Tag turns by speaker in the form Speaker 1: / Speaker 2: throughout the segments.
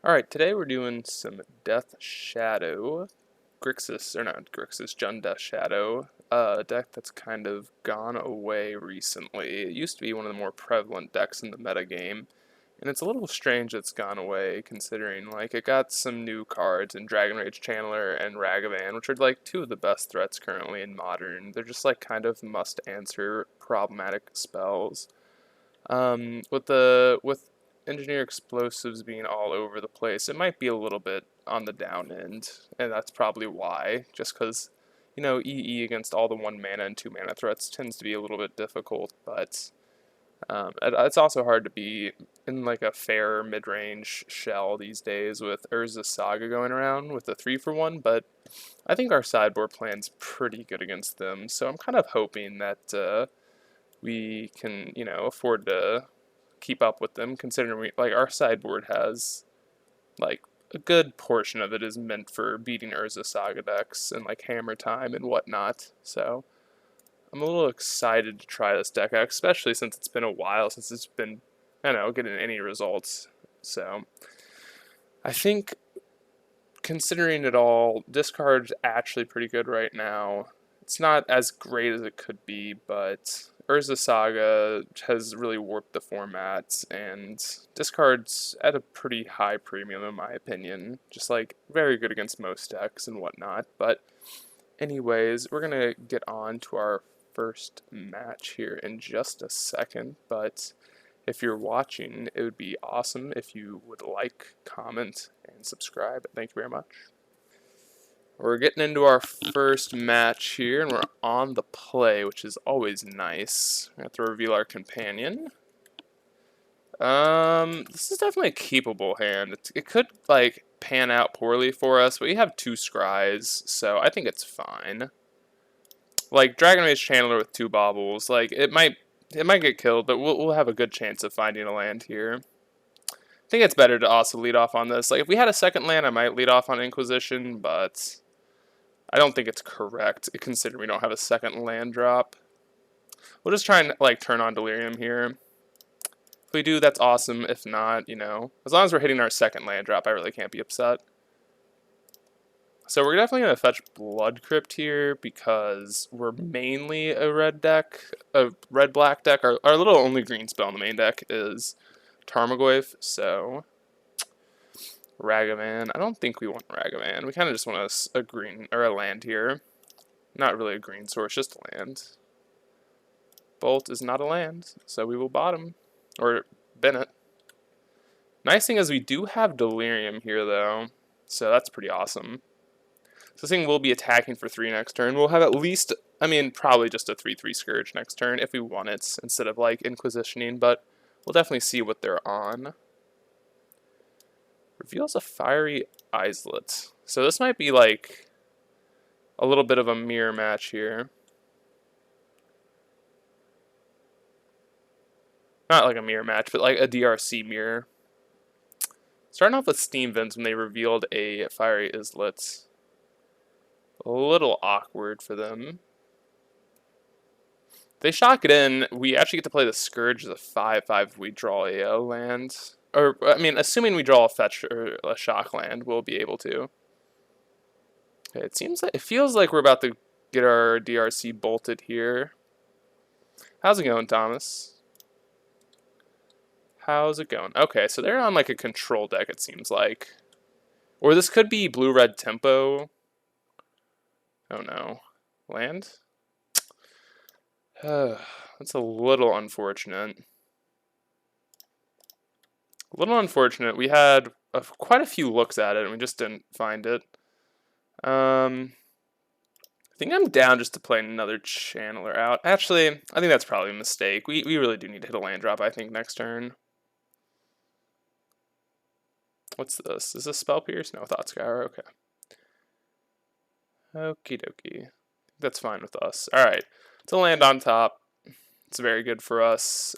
Speaker 1: Alright, today we're doing some Death Shadow. Grixis, or not Grixis, Jund Death Shadow. A deck that's kind of gone away recently. It used to be one of the more prevalent decks in the metagame. And it's a little strange it's gone away, considering, like, it got some new cards in Dragon Rage Channeler and Ragavan, which are, like, two of the best threats currently in Modern. They're just, like, kind of must-answer problematic spells. With engineer explosives being all over the place, it might be a little bit on the down end, and that's probably why. Just because, EE against all the 1 mana and 2 mana threats tends to be a little bit difficult, but it's also hard to be in like a fair mid-range shell these days with Urza Saga going around with a 3-for-1. But I think our sideboard plan's pretty good against them, so I'm kind of hoping that we can, afford to keep up with them, considering like our sideboard has like a good portion of it is meant for beating Urza Saga decks and like Hammer Time and whatnot. So I'm a little excited to try this deck out, especially since it's been a while since it's been, getting any results. So I think, considering it all, discard's actually pretty good right now. It's not as great as it could be, but Urza Saga has really warped the format, and discard's at a pretty high premium in my opinion. Just like very good against most decks and whatnot. But anyways, we're gonna get on to our first match here in just a second, but if you're watching, it would be awesome if you would like, comment, and subscribe. Thank you very much. We're getting into our first match here, and we're on the play, which is always nice. We have to reveal our companion. This is definitely a keepable hand. It could, like, pan out poorly for us, but we have 2 scries, so I think it's fine. Like, Dragon Rage Channeler with 2 baubles, like, it might get killed, but we'll have a good chance of finding a land here. I think it's better to also lead off on this. Like, if we had a second land, I might lead off on Inquisition, but I don't think it's correct, considering we don't have a second land drop. We'll just try and, like, turn on Delirium here. If we do, that's awesome. If not, as long as we're hitting our second land drop, I really can't be upset. So we're definitely going to fetch Blood Crypt here because we're mainly a red deck, a red-black deck. Our little only green spell in the main deck is Tarmogoyf, so Ragavan. I don't think we want Ragavan. We kind of just want a green, or a land here. Not really a green source, just a land. Bolt is not a land, so we will bottom, or Bennett. Nice thing is we do have Delirium here, though, so that's pretty awesome. So this thing will be attacking for 3 next turn. We'll have at least, probably just a 3/3 Scourge next turn if we want it, instead of, like, Inquisitioning, but we'll definitely see what they're on. Reveals a Fiery Islet. So this might be, like, a little bit of a mirror match here. Not like a mirror match, but like a DRC mirror. Starting off with Steam Vents when they revealed a Fiery Islet. A little awkward for them. If they shock it in, we actually get to play the Scourge as a 5/5 if we draw a land. Or, assuming we draw a fetch or a shock land, we'll be able to. Okay, it feels like we're about to get our DRC bolted here. How's it going, Thomas? How's it going? Okay, so they're on like a control deck, it seems like. Or this could be blue-red tempo. Oh no. Land? That's a little unfortunate. A little unfortunate. We had quite a few looks at it and we just didn't find it. I think I'm down just to play another Channeler out. Actually, I think that's probably a mistake. We really do need to hit a land drop, I think, next turn. What's this? Is this Spell Pierce? No, Thought Scour. Okay. Okie dokie. That's fine with us. Alright. It's a land on top. It's very good for us.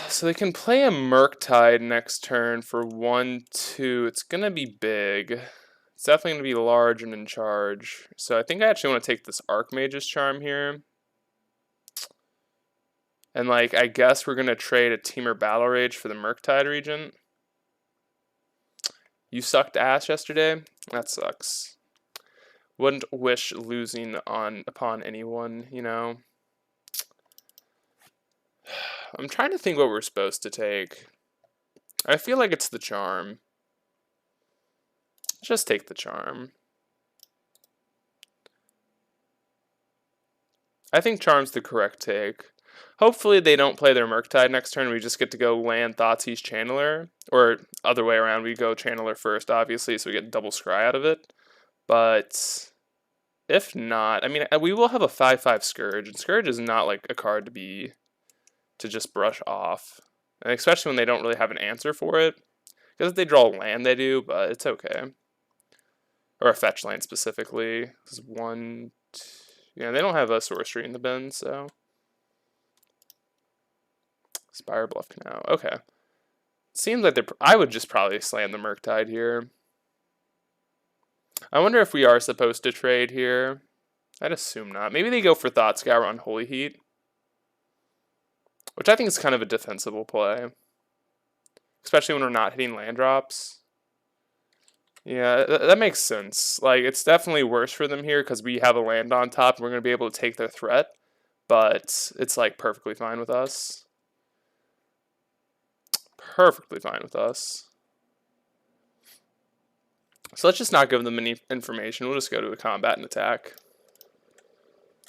Speaker 1: So they can play a Murktide next turn for 1/2. It's going to be big. It's definitely going to be large and in charge. So I think I actually want to take this Archmage's Charm here. And like, I guess we're gonna trade a Teamer Battle Rage for the Murktide Regent. You sucked ass yesterday? That sucks. Wouldn't wish losing upon anyone, you know? I'm trying to think what we're supposed to take. I feel like it's the Charm. Just take the Charm. I think Charm's the correct take. Hopefully they don't play their Murktide next turn. We just get to go land Thoughtseize Channeler. Or other way around, we go Channeler first, obviously, so we get double Scry out of it. But if not, I mean, we will have a 5/5 Scourge. And Scourge is not like a card to just brush off. And especially when they don't really have an answer for it. Because if they draw land, they do, but it's okay. Or a fetch land specifically. This is 1, 2. Yeah, they don't have a sorcery in the bin, so. Spire Bluff Canal. Okay. Seems like I would just probably slam the Murktide here. I wonder if we are supposed to trade here. I'd assume not. Maybe they go for Thought Scour on Holy Heat. Which I think is kind of a defensible play. Especially when we're not hitting land drops. Yeah, that makes sense. Like, it's definitely worse for them here because we have a land on top and we're going to be able to take their threat. But it's, like, perfectly fine with us. Perfectly fine with us. So let's just not give them any information. We'll just go to a combat and attack.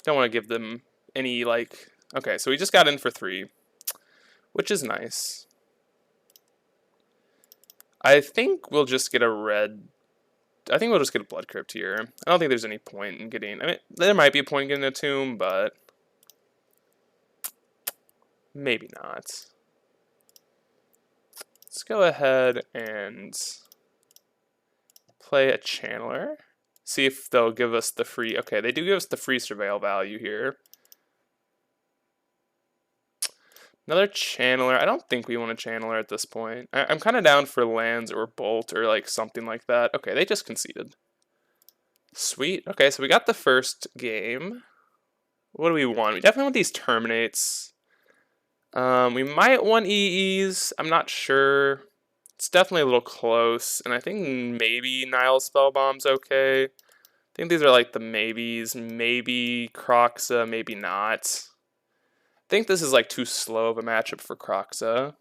Speaker 1: Don't want to give them any, like... Okay, so we just got in for 3. Which is nice. I think we'll just get a red... I think we'll just get a Blood Crypt here. I don't think there's any point in getting... I mean, there might be a point in getting a Tomb, but... maybe not. Let's go ahead and... play a Channeler. See if they'll give us the free... Okay, they do give us the free Surveil value here. Another Channeler. I don't think we want a Channeler at this point. I'm kind of down for lands or Bolt or like something like that. Okay, they just conceded. Sweet. Okay, so we got the first game. What do we want? We definitely want these Terminates. We might want EEs. I'm not sure. It's definitely a little close. And I think maybe Nile Spellbomb's okay. I think these are like the maybes. Maybe Croxa, maybe not. I think this is like too slow of a matchup for Croxa.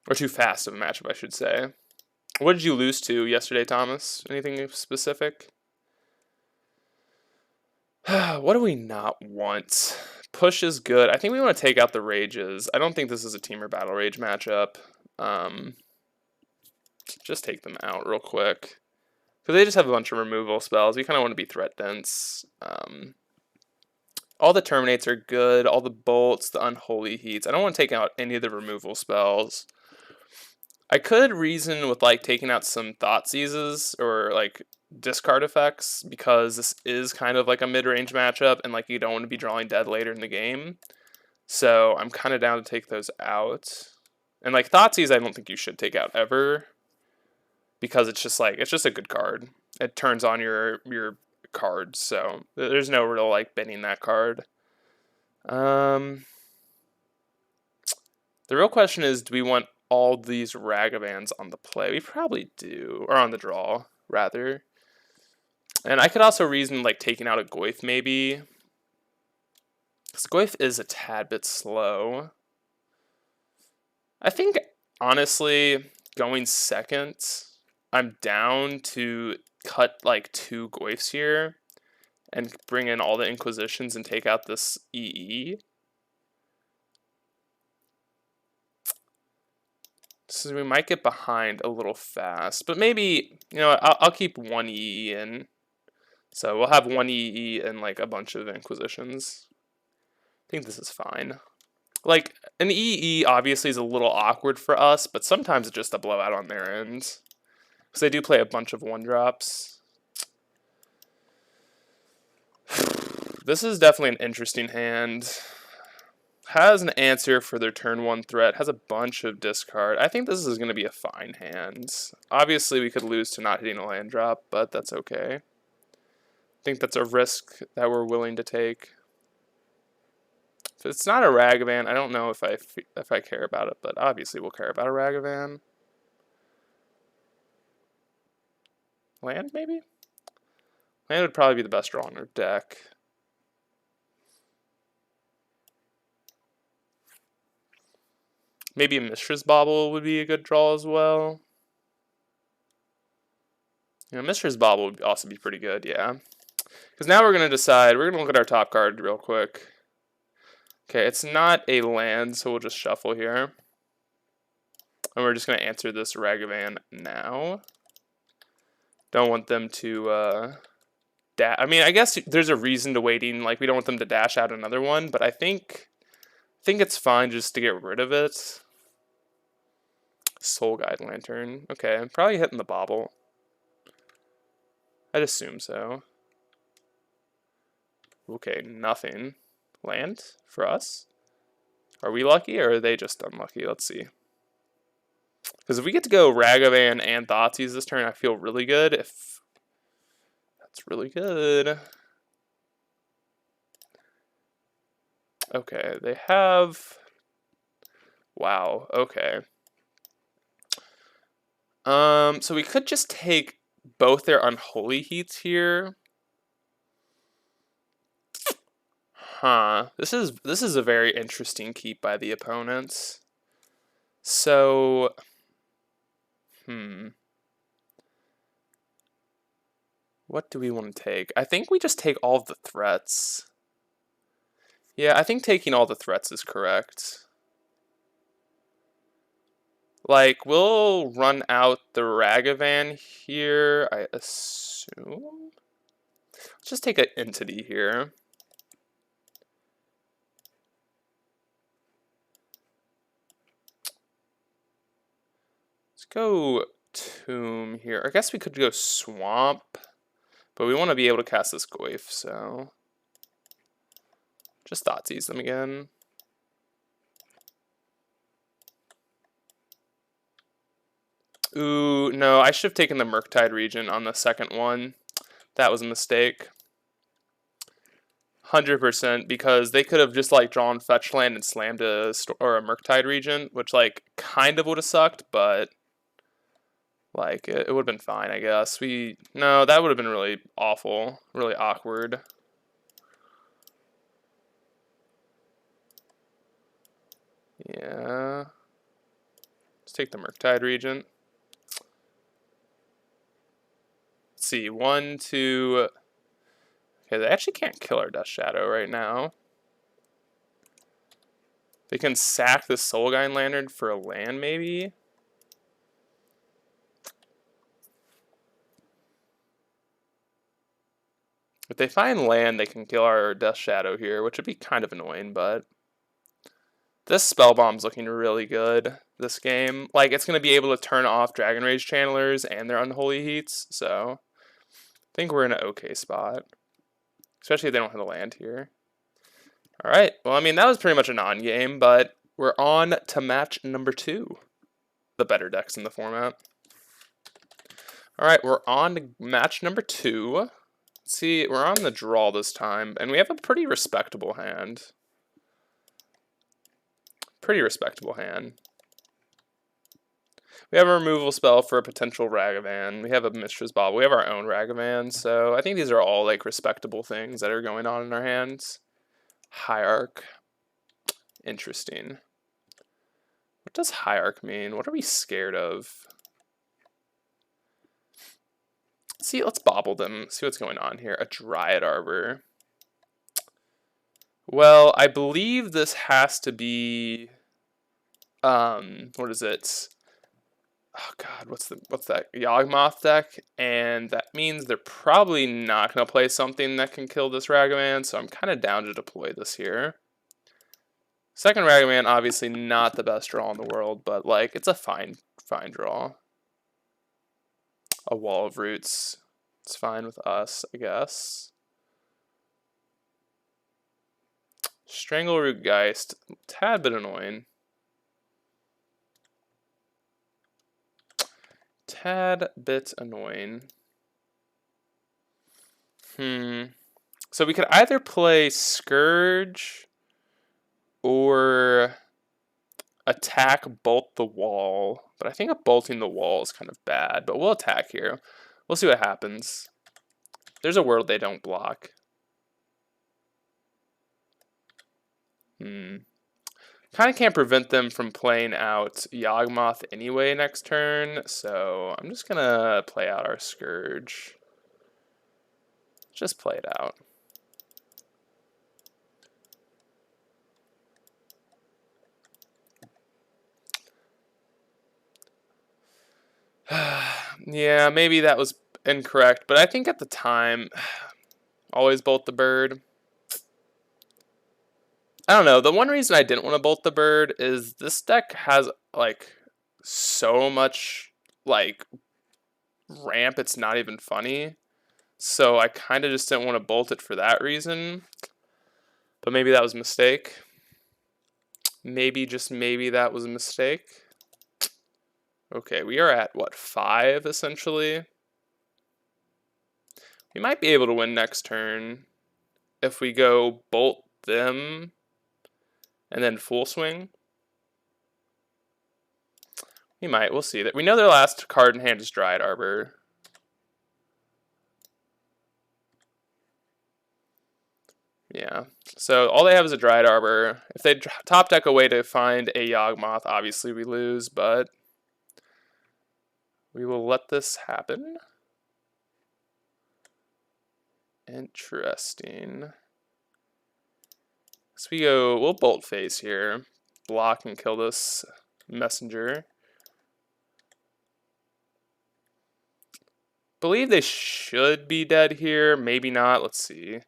Speaker 1: Or too fast of a matchup, I should say. What did you lose to yesterday, Thomas? Anything specific? What do we not want? Push is good. I think we want to take out the Rages. I don't think this is a Teamer Battle Rage matchup. Just take them out real quick. Because they just have a bunch of removal spells. We kind of want to be threat dense. All the Terminates are good. All the Bolts, the Unholy Heats. I don't want to take out any of the removal spells. I could reason with like taking out some Thoughtseizes or like discard effects because this is kind of like a mid-range matchup and like you don't want to be drawing dead later in the game. So I'm kind of down to take those out. And like Thoughtseize I don't think you should take out ever because it's just a good card. It turns on your cards, so there's no real like bending that card. The real question is, do we want all these Ragavans on the play? We probably do, or on the draw rather. And I could also reason like taking out a Goyf maybe, because Goyf is a tad bit slow. I think honestly going second, I'm down to cut like 2 Goyfs here and bring in all the Inquisitions and take out this EE. So we might get behind a little fast, but maybe, you know, I'll keep 1 EE in. So we'll have 1 EE and like a bunch of Inquisitions. I think this is fine. Like, an EE obviously is a little awkward for us, but sometimes it's just a blowout on their end. Because they do play a bunch of 1-drops. This is definitely an interesting hand. Has an answer for their turn 1 threat. Has a bunch of discard. I think this is going to be a fine hand. Obviously, we could lose to not hitting a land drop, but that's okay. I think that's a risk that we're willing to take. If it's not a Ragavan, I don't know if I care about it, but obviously we'll care about a Ragavan. Land, maybe? Land would probably be the best draw in our deck. Maybe a Mishra's Bauble would be a good draw as well. You know, Mishra's Bauble would also be pretty good, yeah. Because now we're going to decide, we're going to look at our top card real quick. Okay, it's not a land, so we'll just shuffle here. And we're just going to answer this Ragavan now. Don't want them to, I mean, I guess there's a reason to waiting, like we don't want them to dash out another one, but I think it's fine just to get rid of it. Soul Guide Lantern. Okay, I'm probably hitting the bauble. I'd assume so. Okay, nothing. Land for us? Are we lucky or are they just unlucky? Let's see. Because if we get to go Ragavan and Thoughtseize this turn, I feel really good. If that's really good. Okay, they have... Wow, okay. So we could just take both their Unholy Heats here. Huh. This is a very interesting keep by the opponents. So, what do we want to take? I think we just take all of the threats. Yeah, I think taking all the threats is correct. Like, we'll run out the Ragavan here, I assume. Let's just take an entity here. Let's go Tomb here. I guess we could go Swamp, but we want to be able to cast this Goyf, so just Thoughtseize them again. Ooh, no, I should have taken the Murktide Regent on the second one. That was a mistake. 100%, because they could have just like drawn Fetch Land and slammed a Murktide Regent, which like kind of would have sucked, but like it would have been fine, I guess. No, that would have been really awful, really awkward. Yeah. Let's take the Murktide Regent. Let's see, 1, 2. Okay, they actually can't kill our Death Shadow right now. They can sack the Soulguide Lantern for a land, maybe? If they find land, they can kill our Death Shadow here, which would be kind of annoying, but... This Spell Bomb's looking really good, this game. Like, it's going to be able to turn off Dragon Rage Channelers and their Unholy Heats, so... I think we're in an okay spot. Especially if they don't have a land here. Alright, well, I mean, that was pretty much a non-game, but we're on to match number 2. The better decks in the format. Alright, we're on to match number 2. Let's see, we're on the draw this time, and we have a pretty respectable hand. Pretty respectable hand. We have a removal spell for a potential Ragavan. We have a Mishra's Bauble. We have our own Ragavan, so I think these are all like respectable things that are going on in our hands. Hierarch. Interesting. What does Hierarch mean? What are we scared of? See, let's bobble them. See what's going on here. A Dryad Arbor. Well, I believe this has to be... what is it? Oh god, what's that? Yawgmoth deck, and that means they're probably not going to play something that can kill this Ragavan, so I'm kind of down to deploy this here. Second Ragavan, obviously not the best draw in the world, but like it's a fine draw. A Wall of Roots. It's fine with us, I guess. Strangleroot Geist, tad bit annoying. Tad bit annoying. So we could either play Scourge or attack, bolt the wall. But I think bolting the wall is kind of bad, but we'll attack here. We'll see what happens. There's a world they don't block. Kind of can't prevent them from playing out Yawgmoth anyway next turn, so I'm just gonna play out our Scourge. Just play it out. Yeah, maybe that was incorrect, but I think at the time, always bolt the bird. I don't know. The one reason I didn't want to bolt the bird is this deck has like so much like ramp, it's not even funny. So I kind of just didn't want to bolt it for that reason. But maybe that was a mistake. Maybe, just maybe that was a mistake. Okay, we are at, what, 5, essentially? We might be able to win next turn if we go bolt them and then full swing. We might, we'll see. We know their last card in hand is Dryad Arbor. Yeah, so all they have is a Dryad Arbor. If they top deck a way to find a Yawgmoth, obviously we lose, but we will let this happen. Interesting. So we'll bolt face here. Block and kill this messenger. Believe they should be dead here, maybe not, let's see.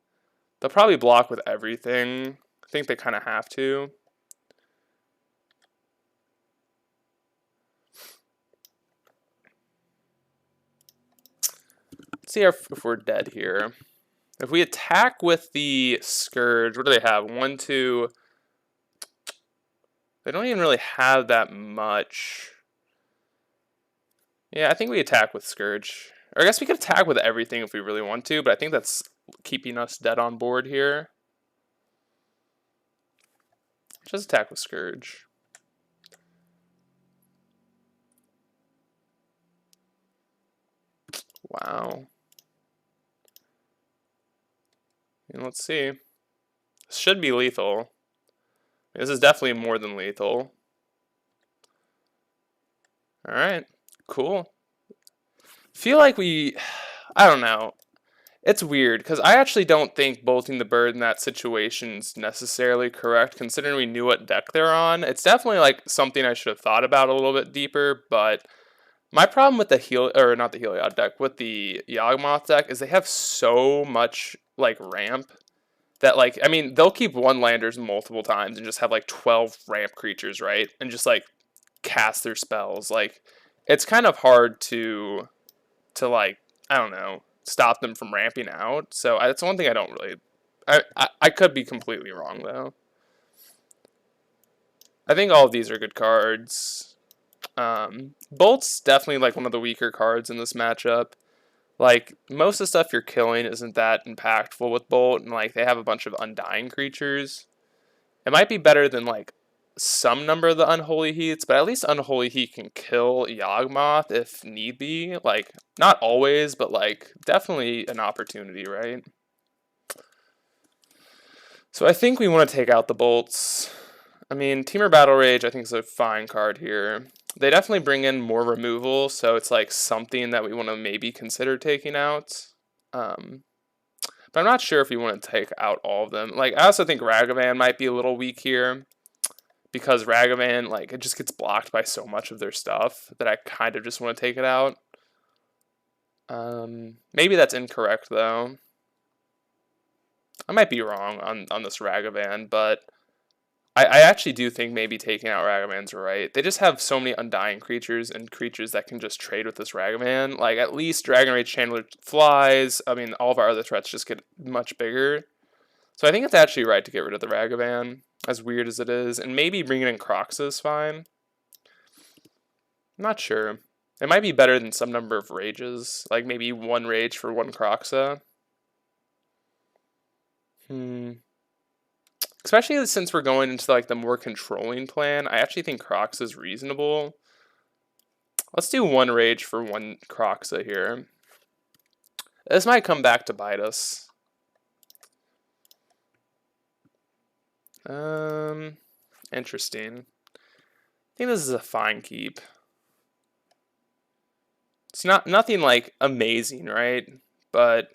Speaker 1: They'll probably block with everything. I think they kind of have to. Let's see if we're dead here. If we attack with the Scourge, what do they have? 1, 2. They don't even really have that much. Yeah, I think we attack with Scourge. Or I guess we could attack with everything if we really want to, but I think that's keeping us dead on board here. Just attack with Scourge. Wow. And let's see. This should be lethal. This is definitely more than lethal. Alright, cool. Feel like I don't know. It's weird, because I actually don't think bolting the bird in that situation is necessarily correct, considering we knew what deck they're on. It's definitely like something I should have thought about a little bit deeper, but my problem with the not the Heliod deck, with the Yawgmoth deck is they have so much like ramp that like, I mean, they'll keep one landers multiple times and just have like 12 ramp creatures, right? And just like cast their spells. Like, it's kind of hard to like, I don't know, stop them from ramping out. So that's one thing I don't really, I could be completely wrong though. I think all of these are good cards. Bolt's definitely like one of the weaker cards in this matchup. Like, most of the stuff you're killing isn't that impactful with Bolt, and like they have a bunch of undying creatures. It might be better than like some number of the Unholy Heats, but at least Unholy Heat can kill Yawgmoth if need be. Like, not always, but like definitely an opportunity, right? So I think we want to take out the Bolts. I mean, Temur Battle Rage I think is a fine card here. They definitely bring in more removal, so it's like something that we want to maybe consider taking out. But I'm not sure if we want to take out all of them. Like, I also think Ragavan might be a little weak here, because Ragavan, like, it just gets blocked by so much of their stuff that I kind of just want to take it out. Maybe that's incorrect, though. I might be wrong on this Ragavan, but I actually do think maybe taking out Ragavan's right. They just have so many undying creatures and creatures that can just trade with this Ragavan. Like, at least Dragon Rage Chandler flies. I mean, all of our other threats just get much bigger. So I think it's actually right to get rid of the Ragavan, as weird as it is. And maybe bringing in Croxa is fine. I'm not sure. It might be better than some number of rages. Like, maybe 1 rage for 1 Croxa. Especially since we're going into like the more controlling plan, I actually think Crocs is reasonable. Let's do one Rage for one Croxa here. This might come back to bite us. Interesting. I think this is a fine keep. It's nothing like amazing, right? But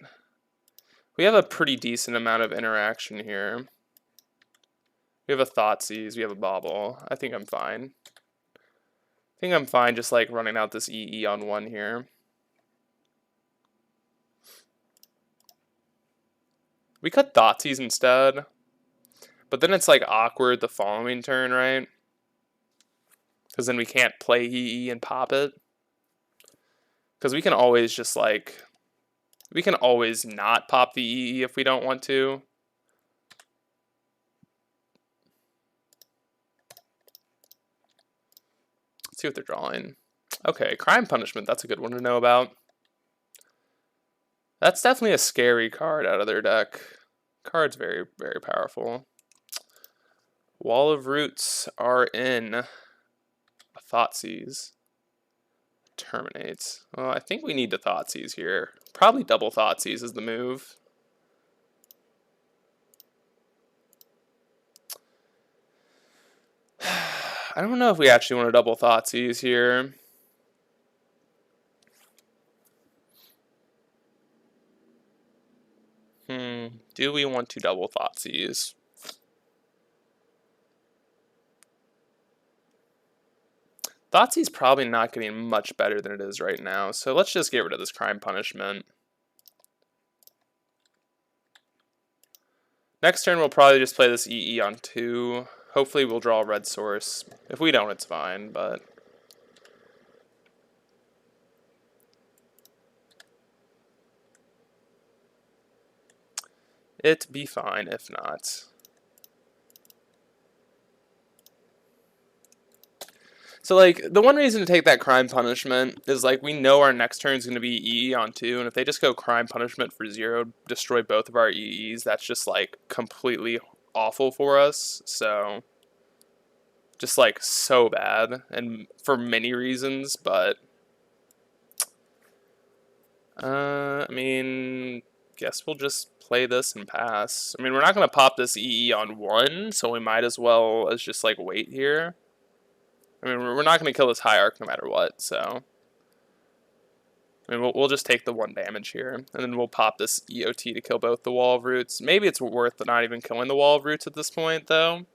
Speaker 1: we have a pretty decent amount of interaction here. We have a Thoughtseize, we have a Bobble. I think I'm fine. I think I'm fine just like running out this EE on one here. We could Thoughtseize instead. But then it's like awkward the following turn, right? Because then we can't play EE and pop it. Because we can always just like... We can always not pop the EE if we don't want to. Let's see what they're drawing. Okay, Crime Punishment, that's a good one to know about. That's definitely a scary card out of their deck. Card's very, very powerful. Wall of Roots are in. A Thoughtseize. Terminates. Well, I think we need to Thoughtseize here. Probably double Thoughtseize is the move. I don't know if we actually want to double Thoughtseize here. Do we want to double Thoughtseize? Thoughtseize probably not getting much better than it is right now, so let's just get rid of this Crime Punishment. Next turn we'll probably just play this EE on 2. Hopefully we'll draw a red source. If we don't, it's fine, but... It'd be fine if not. So, like, the one reason to take that Crime Punishment is, like, we know our next turn is going to be EE on 2, and if they just go Crime Punishment for 0, destroy both of our EEs, that's just, like, completely awful for us, so... Just, like, so bad, and for many reasons, but... I mean... Guess we'll just play this and pass. I mean, we're not going to pop this EE on 1, so we might as well as just, like, wait here. I mean, we're not going to kill this Hierarch no matter what, so... I mean, we'll just take the 1 damage here, and then we'll pop this EOT to kill both the Wall of Roots. Maybe it's worth not even killing the Wall of Roots at this point, though.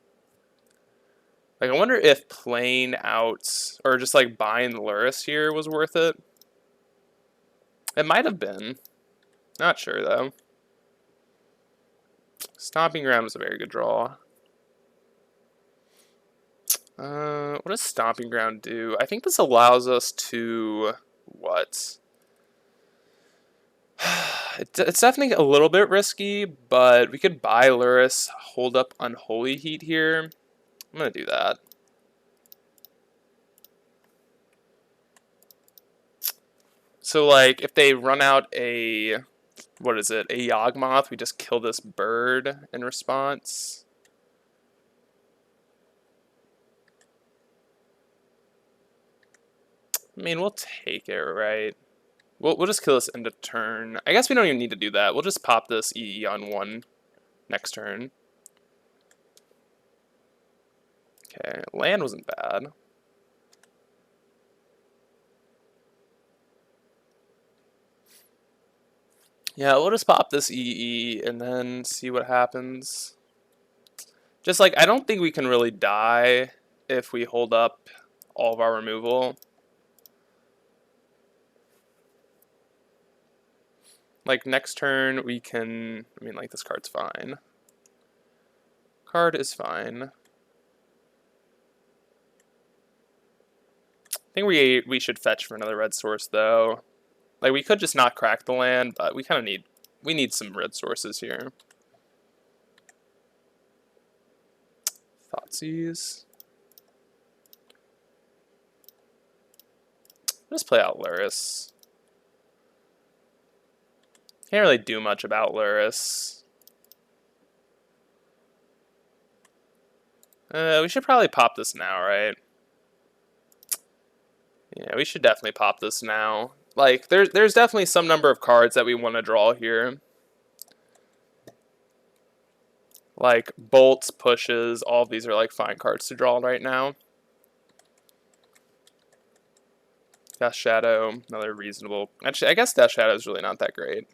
Speaker 1: Like, I wonder if playing out, or just, like, buying the Lurrus here was worth it. It might have been. Not sure, though. Stomping Ground was a very good draw. What does Stomping Ground do? I think this allows us to... What? It's definitely a little bit risky, but we could buy Lurrus, hold up Unholy Heat here. I'm going to do that. So, like, if they run out a... What is it? A Yawgmoth, we just kill this bird in response. I mean, we'll take it, right? We'll just kill this end of turn. I guess we don't even need to do that. We'll just pop this EE on 1 next turn. Okay, land wasn't bad. Yeah, we'll just pop this EE and then see what happens. Just like, I don't think we can really die if we hold up all of our removal. Like, next turn we can... I mean, like, this card's fine. Card is fine. I think we should fetch for another red source, though. Like, we could just not crack the land, but we kind of need... We need some red sources here. Thoughtseize. Let's play out Lurrus. Can't really do much about Lurrus. We should probably pop this now, right? Yeah, we should definitely pop this now. Like, there's definitely some number of cards that we want to draw here. Like, bolts, pushes, all of these are like fine cards to draw right now. Death Shadow, another reasonable. Actually, I guess Death Shadow is really not that great.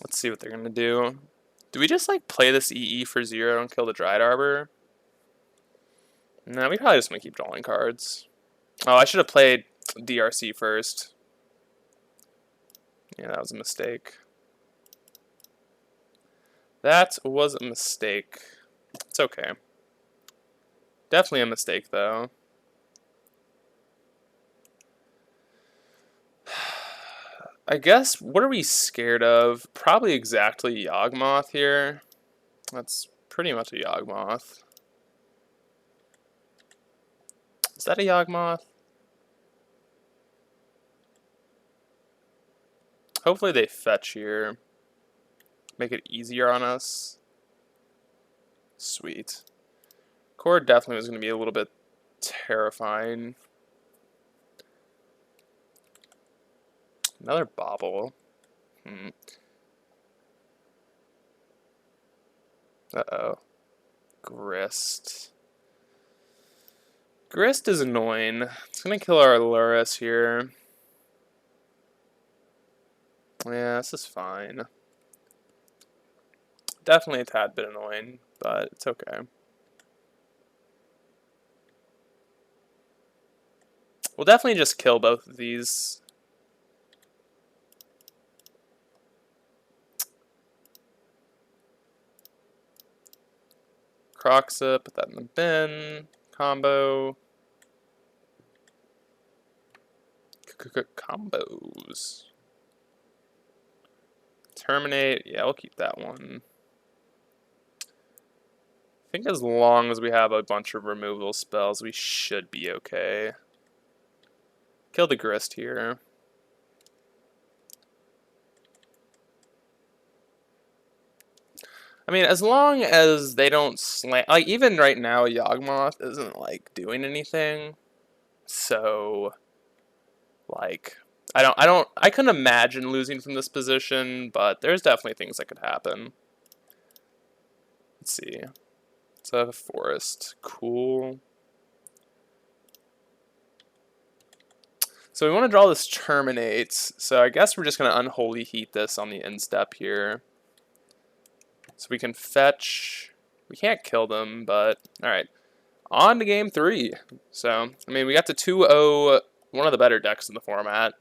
Speaker 1: Let's see what they're gonna do. Do we just like play this EE for 0 and kill the Dried Arbor? No, we probably just want to keep drawing cards. Oh, I should have played DRC first. Yeah, that was a mistake. That was a mistake. It's okay. Definitely a mistake, though. I guess, what are we scared of? Probably exactly Yawgmoth here. That's pretty much a Yawgmoth. Is that a Yawgmoth? Hopefully they fetch here. Make it easier on us. Sweet. Core definitely was going to be a little bit terrifying. Another Bobble. Uh-oh. Grist. Grist is annoying. It's going to kill our Luris here. Yeah, this is fine. Definitely a tad bit annoying, but it's okay. We'll definitely just kill both of these. Croxa, put that in the bin. Combo. Combos. Terminate. Yeah, we'll keep that one. I think as long as we have a bunch of removal spells, we should be okay. Kill the Grist here. I mean, as long as they don't slam, like even right now, Yawgmoth isn't like doing anything. So, like, I couldn't imagine losing from this position, but there's definitely things that could happen. Let's see. It's a forest. Cool. So we want to draw this Terminates. So I guess we're just going to Unholy Heat this on the instep here. So we can fetch. We can't kill them, but alright. On to game 3. So, I mean, we got the 2-0, one of the better decks in the format.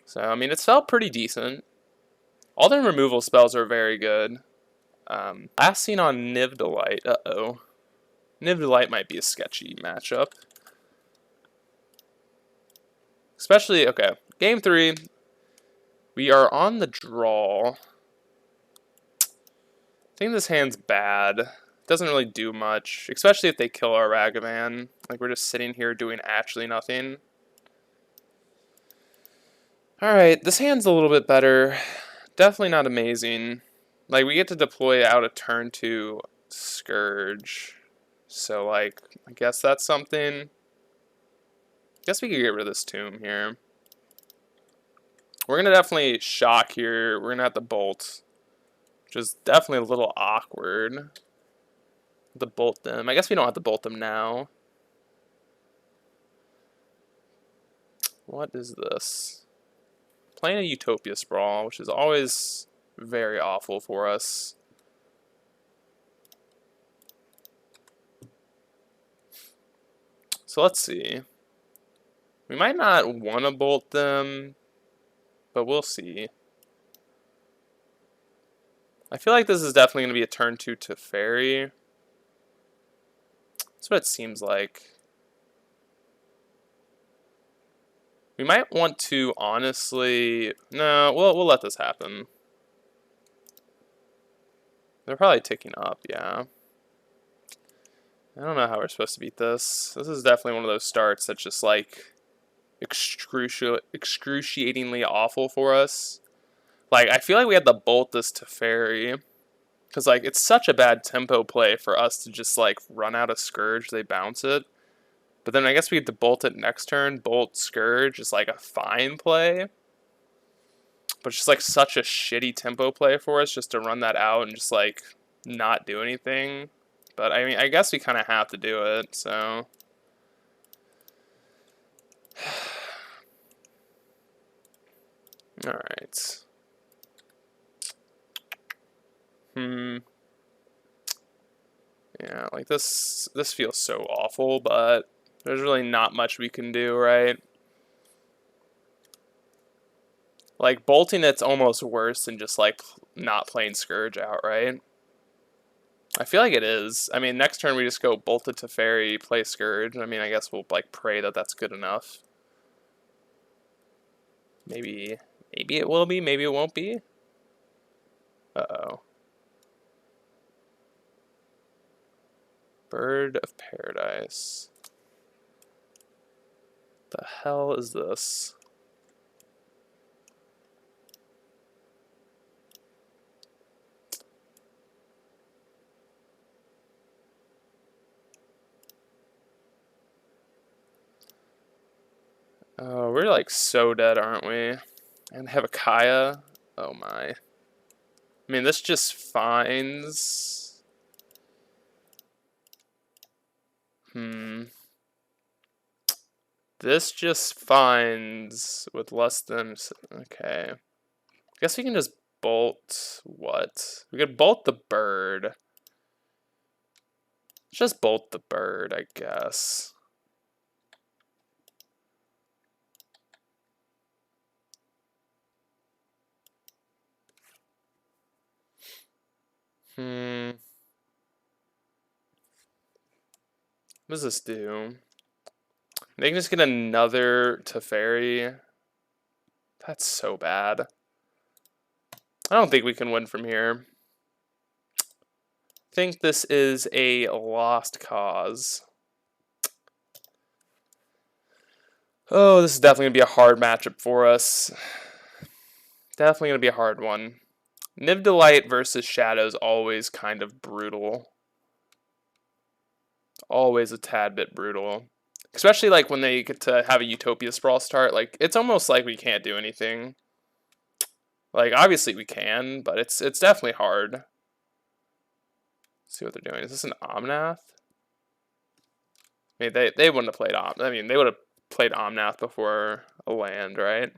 Speaker 1: So, I mean, it's felt pretty decent. All the removal spells are very good. Last seen on Niv-Delight. Uh-oh. Niv-Delight might be a sketchy matchup. Especially, okay, game 3. We are on the draw. I think this hand's bad. Doesn't really do much, especially if they kill our Ragavan. Like, we're just sitting here doing actually nothing. Alright, this hand's a little bit better. Definitely not amazing. Like, we get to deploy out a turn 2 Scourge. So, like, I guess that's something. I guess we could get rid of this Tomb here. We're going to definitely shock here. We're going to have to bolt. Which is definitely a little awkward. To bolt them. I guess we don't have to bolt them now. What is this? Playing a Utopia Sprawl, which is always very awful for us. So let's see. We might not want to bolt them, but we'll see. I feel like this is definitely going to be a turn 2 Teferi. That's what it seems like. We might want to honestly... No, we'll let this happen. They're probably ticking up, yeah. I don't know how we're supposed to beat this. This is definitely one of those starts that's just like excruciatingly awful for us. Like, I feel like we had to bolt this to Fairy. Because, like, it's such a bad tempo play for us to just, like, run out of Scourge, they bounce it. But then I guess we have to bolt it next turn. Bolt Scourge is, like, a fine play. But it's just, like, such a shitty tempo play for us just to run that out and just, like, not do anything. But, I mean, I guess we kind of have to do it, so... Alright. Yeah, like this feels so awful, but there's really not much we can do, right? Like, bolting it's almost worse than just, like, not playing Scourge outright. I feel like it is. I mean, next turn we just go bolt it to Fairy, play Scourge. I mean, I guess we'll, like, pray that that's good enough. Maybe it will be, maybe it won't be. Uh-oh. Bird of Paradise. The hell is this? Oh, we're like so dead, aren't we? And have a Kaya. Oh my. I mean, this just finds. This just finds with less than. Okay. I guess we can just bolt what? We could bolt the bird. Let's just bolt the bird, I guess. What does this do? They can just get another Teferi. That's so bad. I don't think we can win from here. I think this is a lost cause. Oh, this is definitely going to be a hard matchup for us. Definitely going to be a hard one. Niv Delight versus Shadow's always kind of brutal. Always a tad bit brutal. Especially like when they get to have a Utopia Sprawl start. Like, it's almost like we can't do anything. Like, obviously we can, but it's definitely hard. Let's see what they're doing. Is this an Omnath? I mean, they wouldn't have played I mean, they would have played Omnath before a land, right?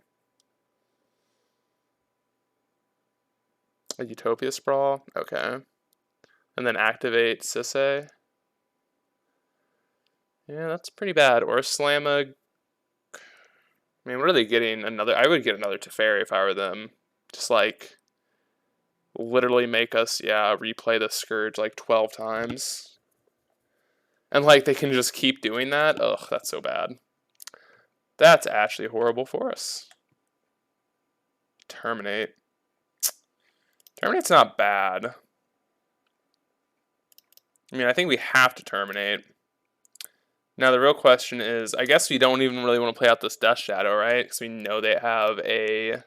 Speaker 1: A Utopia Sprawl? Okay. And then activate Sisay. Yeah, that's pretty bad. Or Slamma. I mean, what are they getting? Another? I would get another Teferi if I were them. Just like literally make us, yeah, replay the Scourge like 12 times. And like they can just keep doing that. Ugh, that's so bad. That's actually horrible for us. Terminate. Terminate's not bad. I mean, I think we have to terminate. Now the real question is, I guess we don't even really want to play out this Death Shadow, right? Because we know they have a...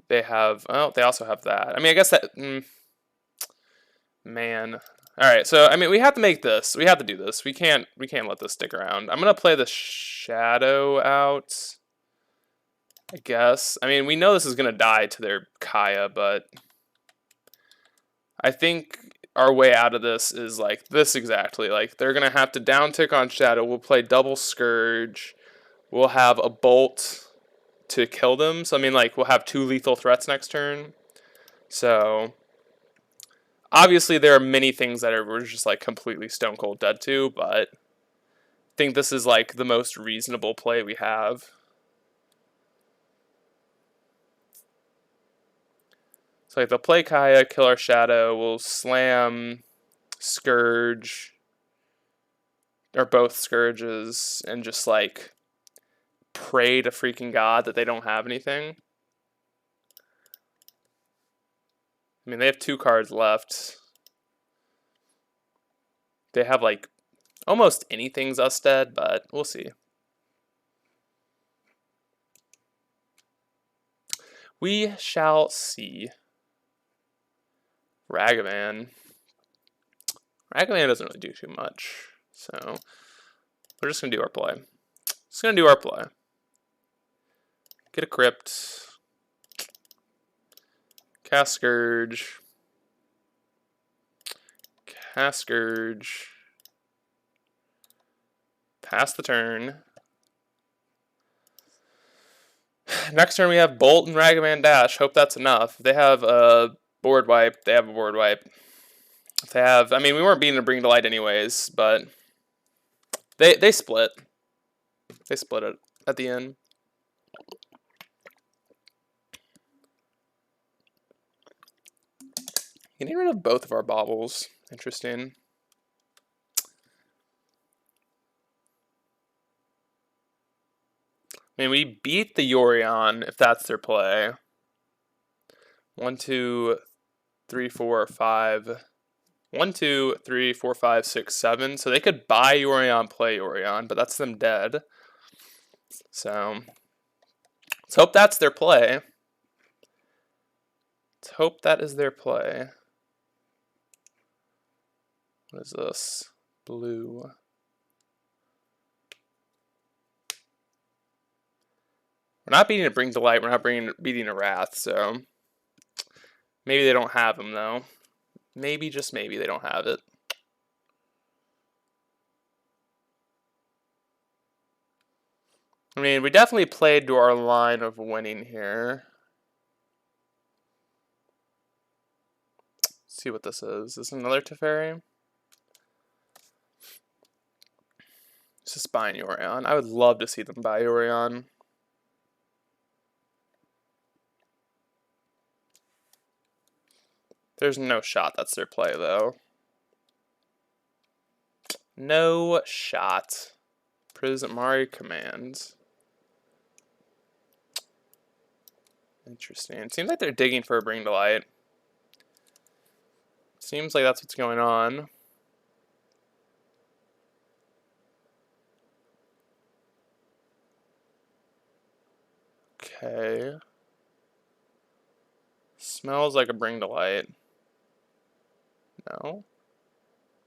Speaker 1: oh, they also have that. I mean, I guess that... man. Alright, so, I mean, we have to make this. We have to do this. We can't let this stick around. I'm going to play the Shadow out, I guess. I mean, we know this is going to die to their Kaya, but... I think our way out of this is like this exactly. Like, they're going to have to down tick on Shadow. We'll play double Scourge. We'll have a Bolt to kill them. So, I mean, like, we'll have 2 lethal threats next turn. So, obviously, there are many things that we're just, like, completely stone cold dead to, but I think this is, like, the most reasonable play we have. So, like, they'll play Kaya, kill our Shadow, we'll slam Scourge, or both Scourges, and just, like, pray to freaking God that they don't have anything. I mean, they have 2 cards left. They have like almost anything's us dead, but we'll see. We shall see. Ragavan. Ragavan doesn't really do too much, so we're just gonna do our play. Just gonna do our play. Get a Crypt. Cast Scourge. Cast Scourge. Pass the turn. Next turn we have Bolt and Ragavan Dash. Hope that's enough. If they have a board wipe, they have a board wipe. If they have, I mean, we weren't beating a Bring to Light anyways, but they split. They split it at the end. Getting rid of both of our baubles. Interesting. I mean, we beat the Yorion if that's their play. 1, 2, 3, 4, 5. 1, 2, 3, 4, 5, 6, 7. So they could buy Yorion, play Yorion, but that's them dead. So let's hope that's their play. Let's hope that is their play. What is this? Blue. We're not beating a Bring to Light. We're not beating a Wrath, so maybe they don't have them, though. Maybe, just maybe, they don't have it. I mean, we definitely played to our line of winning here. Let's see what this is. Is this another Teferi? It's just buying Yorion. I would love to see them buy Yorion. There's no shot that's their play, though. No shot. Prismari Command. Interesting. It seems like they're digging for a Bring to Light. Seems like that's what's going on. Okay. Smells like a Bring to Light. No.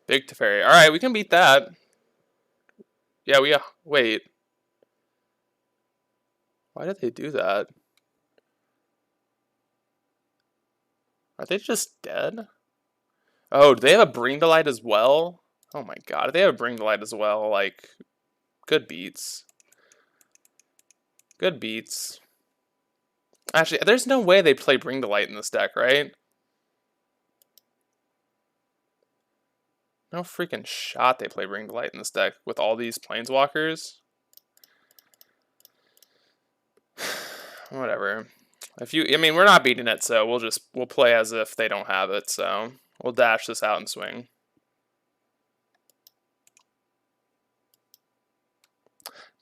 Speaker 1: Big Teferi. Alright, we can beat that. Yeah, wait. Why did they do that? Are they just dead? Oh, do they have a Bring to Light as well? Oh my god, if they have a Bring to Light as well, like, good beats. Good beats. Actually, there's no way they play Bring to Light in this deck, right? No freaking shot they play Bring to Light in this deck with all these Planeswalkers. Whatever. I mean, we're not beating it, so we'll play as if they don't have it, so we'll dash this out and swing.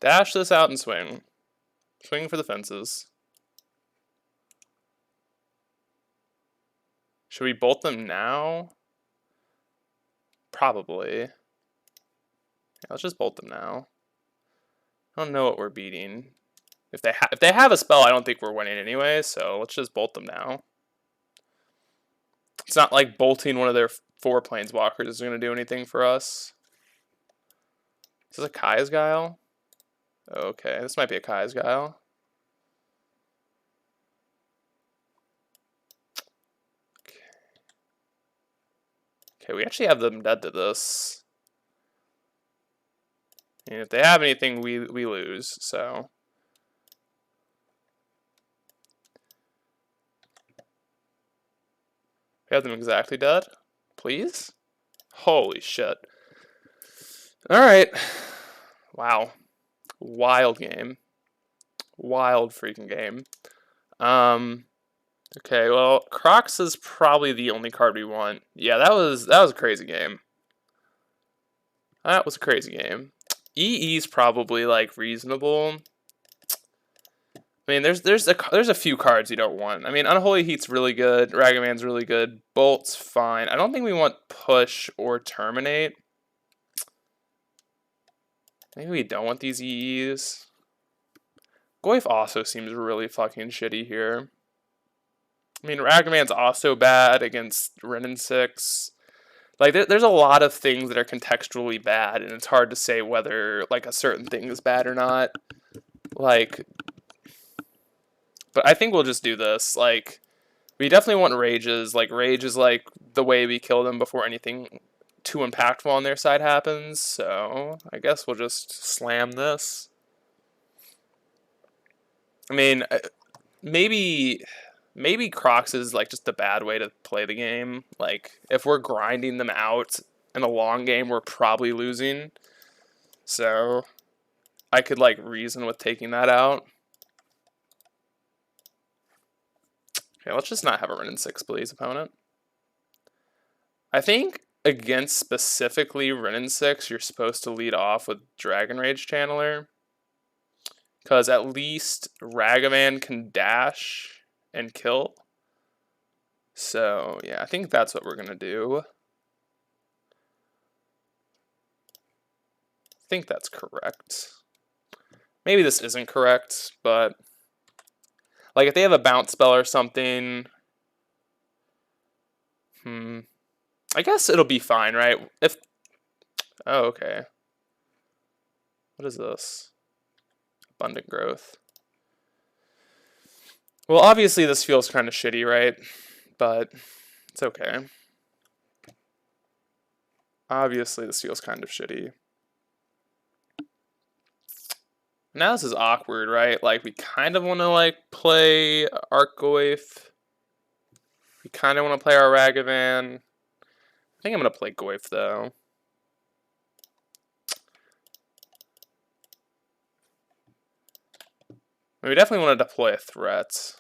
Speaker 1: Dash this out and swing. Swing for the fences. Should we bolt them now? Probably. Yeah, let's just bolt them now. I don't know what we're beating. If they have a spell, I don't think we're winning anyway, so let's just bolt them now. It's not like bolting one of their 4 Planeswalkers is going to do anything for us. Is this a Kai's Guile? Okay, this might be a Kai's Guile. Okay, we actually have them dead to this. And if they have anything, we lose, so. We have them exactly dead? Please? Holy shit. Alright. Wow. Wild game. Wild freaking game. Okay, well, Crocs is probably the only card we want. Yeah, that was a crazy game. That was a crazy game. EE's probably like reasonable. I mean, there's a few cards you don't want. I mean, Unholy Heat's really good. Ragavan's really good. Bolt's fine. I don't think we want Push or Terminate. Maybe we don't want these EEs. Goyf also seems really fucking shitty here. I mean, Ragavan's also bad against Ren and 6. Like, there's a lot of things that are contextually bad, and it's hard to say whether, like, a certain thing is bad or not. Like, but I think we'll just do this. Like, we definitely want Rages. Like, Rage is, like, the way we kill them before anything too impactful on their side happens. So, I guess we'll just slam this. I mean, maybe Crocs is like just a bad way to play the game. Like if we're grinding them out in a long game, we're probably losing. So I could like reason with taking that out. Okay, let's just not have a Ren and 6, please, opponent. I think against specifically Ren and 6, you're supposed to lead off with Dragon Rage Channeler. Because at least Ragavan can dash and kill. So, yeah, I think that's what we're going to do. I think that's correct. Maybe this isn't correct, but... like, if they have a bounce spell or something... I guess it'll be fine, right? If... oh, okay. What is this? Abundant growth. Well, obviously this feels kind of shitty, right? But it's okay. Obviously this feels kind of shitty. Now this is awkward, right? Like, we kind of want to, like, play Arc-Goyf. We kind of want to play our Ragavan. I think I'm going to play Goyf, though. We definitely want to deploy a threat.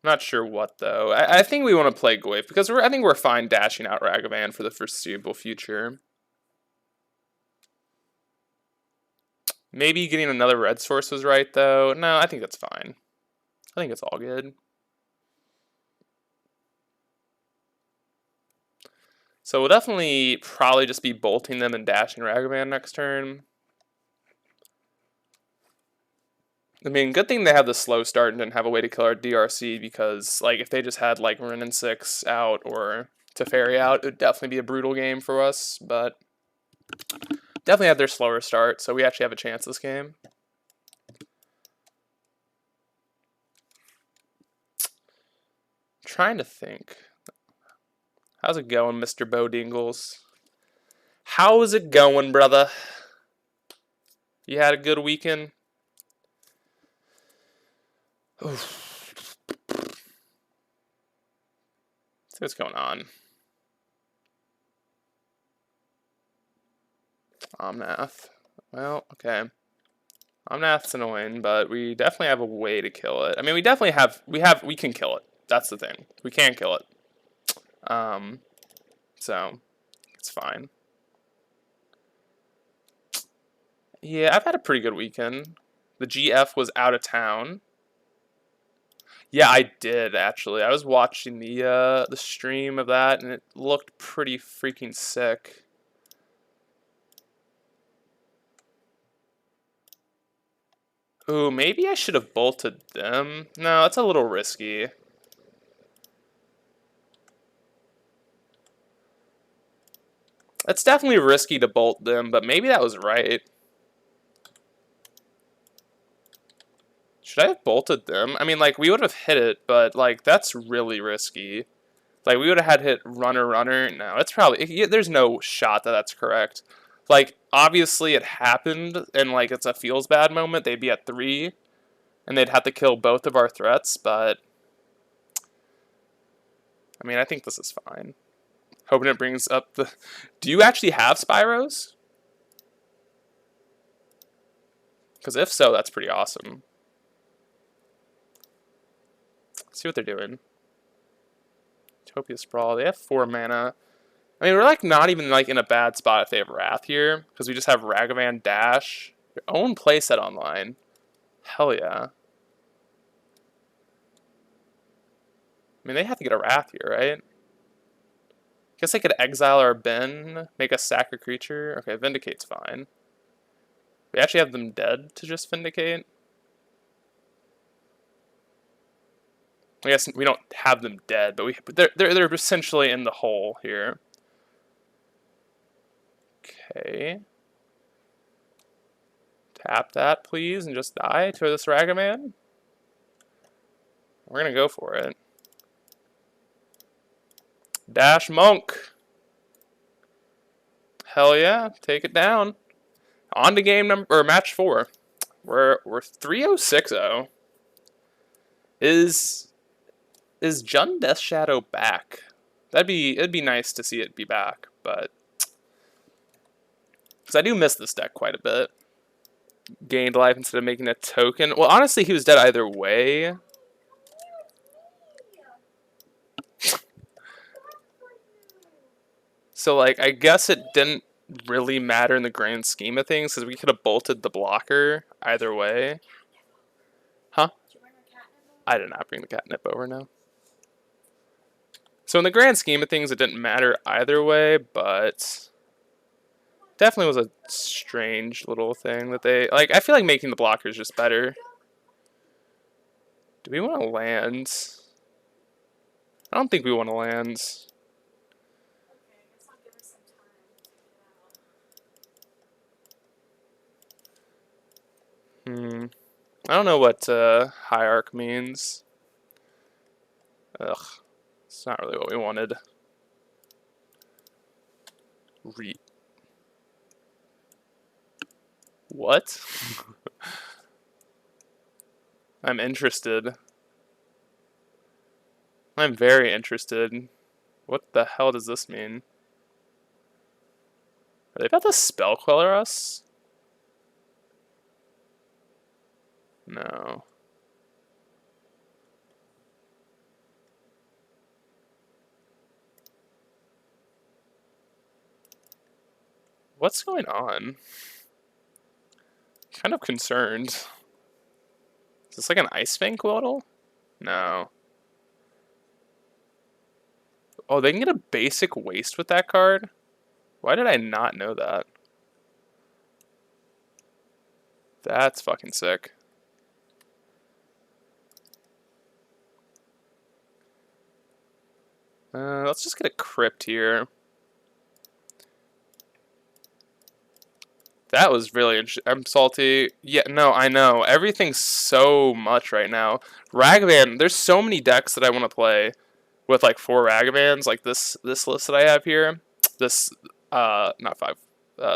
Speaker 1: Not sure what, though. I think we want to play Goyf, because I think we're fine dashing out Ragavan for the foreseeable future. Maybe getting another red source was right, though. No, I think that's fine. I think it's all good. So we'll definitely probably just be bolting them and dashing Ragavan next turn. I mean, good thing they have the slow start and didn't have a way to kill our DRC, because like if they just had like Ren and 6 out or Teferi out, it would definitely be a brutal game for us, but definitely had their slower start, so we actually have a chance this game. Trying to think. How's it going, Mr. Bo Dingles? How's it going, brother? You had a good weekend? Oof. See what's going on. Omnath. Well, okay. Omnath's annoying, but we definitely have a way to kill it. I mean, we definitely have, we can kill it. That's the thing. We can kill it. So, it's fine. Yeah, I've had a pretty good weekend. The GF was out of town. Yeah, I did, actually. I was watching the stream of that, and it looked pretty freaking sick. Ooh, maybe I should have bolted them. No, that's a little risky. It's definitely risky to bolt them, but maybe that was right. Should I have bolted them? I mean, like, we would have hit it, but, like, that's really risky. Like, we would have had hit runner. No, it's probably... there's no shot that that's correct. Like, obviously it happened, and, like, it's a feels bad moment. They'd be at 3, and they'd have to kill both of our threats, but... I mean, I think this is fine. Hoping it brings up the... Do you actually have Spyros? Because if so, that's pretty awesome. Let's see what they're doing. Utopia Sprawl. They have 4 mana. I mean, we're like not even like in a bad spot if they have Wrath here, because we just have Ragavan Dash. Your own playset online. Hell yeah. I mean, they have to get a Wrath here, right? Guess I could exile our Ben, make us sack a creature. Okay, Vindicate's fine. We actually have them dead to just Vindicate. I guess we don't have them dead, but they're essentially in the hole here. Okay. Tap that, please, and just die to this Ragaman. We're gonna go for it. Dash Monk. Hell yeah, take it down. On to game number or match 4. We're 3-0-6-0. Is Jund Death Shadow back? It'd be nice to see it be back, but because I do miss this deck quite a bit. Gained life instead of making a token. Well, honestly, he was dead either way. So, like, I guess it didn't really matter in the grand scheme of things, because we could have bolted the blocker either way. Huh? I did not bring the catnip over, no. So in the grand scheme of things, it didn't matter either way, but definitely was a strange little thing that they... Like, I feel like making the blocker is just better. Do we want to land? I don't think we want to land. I don't know what hierarch means. Ugh. It's not really what we wanted. What? I'm interested. I'm very interested. What the hell does this mean? Are they about to spell queller us? No. What's going on? Kind of concerned. Is this like an Ice Fang Quoddle? No. Oh, they can get a basic waste with that card? Why did I not know that? That's fucking sick. Let's just get a crypt here. That was really interesting. I'm salty. Yeah, no, I know. Everything's so much right now. Ragavan, there's so many decks that I want to play with like 4 Ragavans, like this list that I have here. This not 5.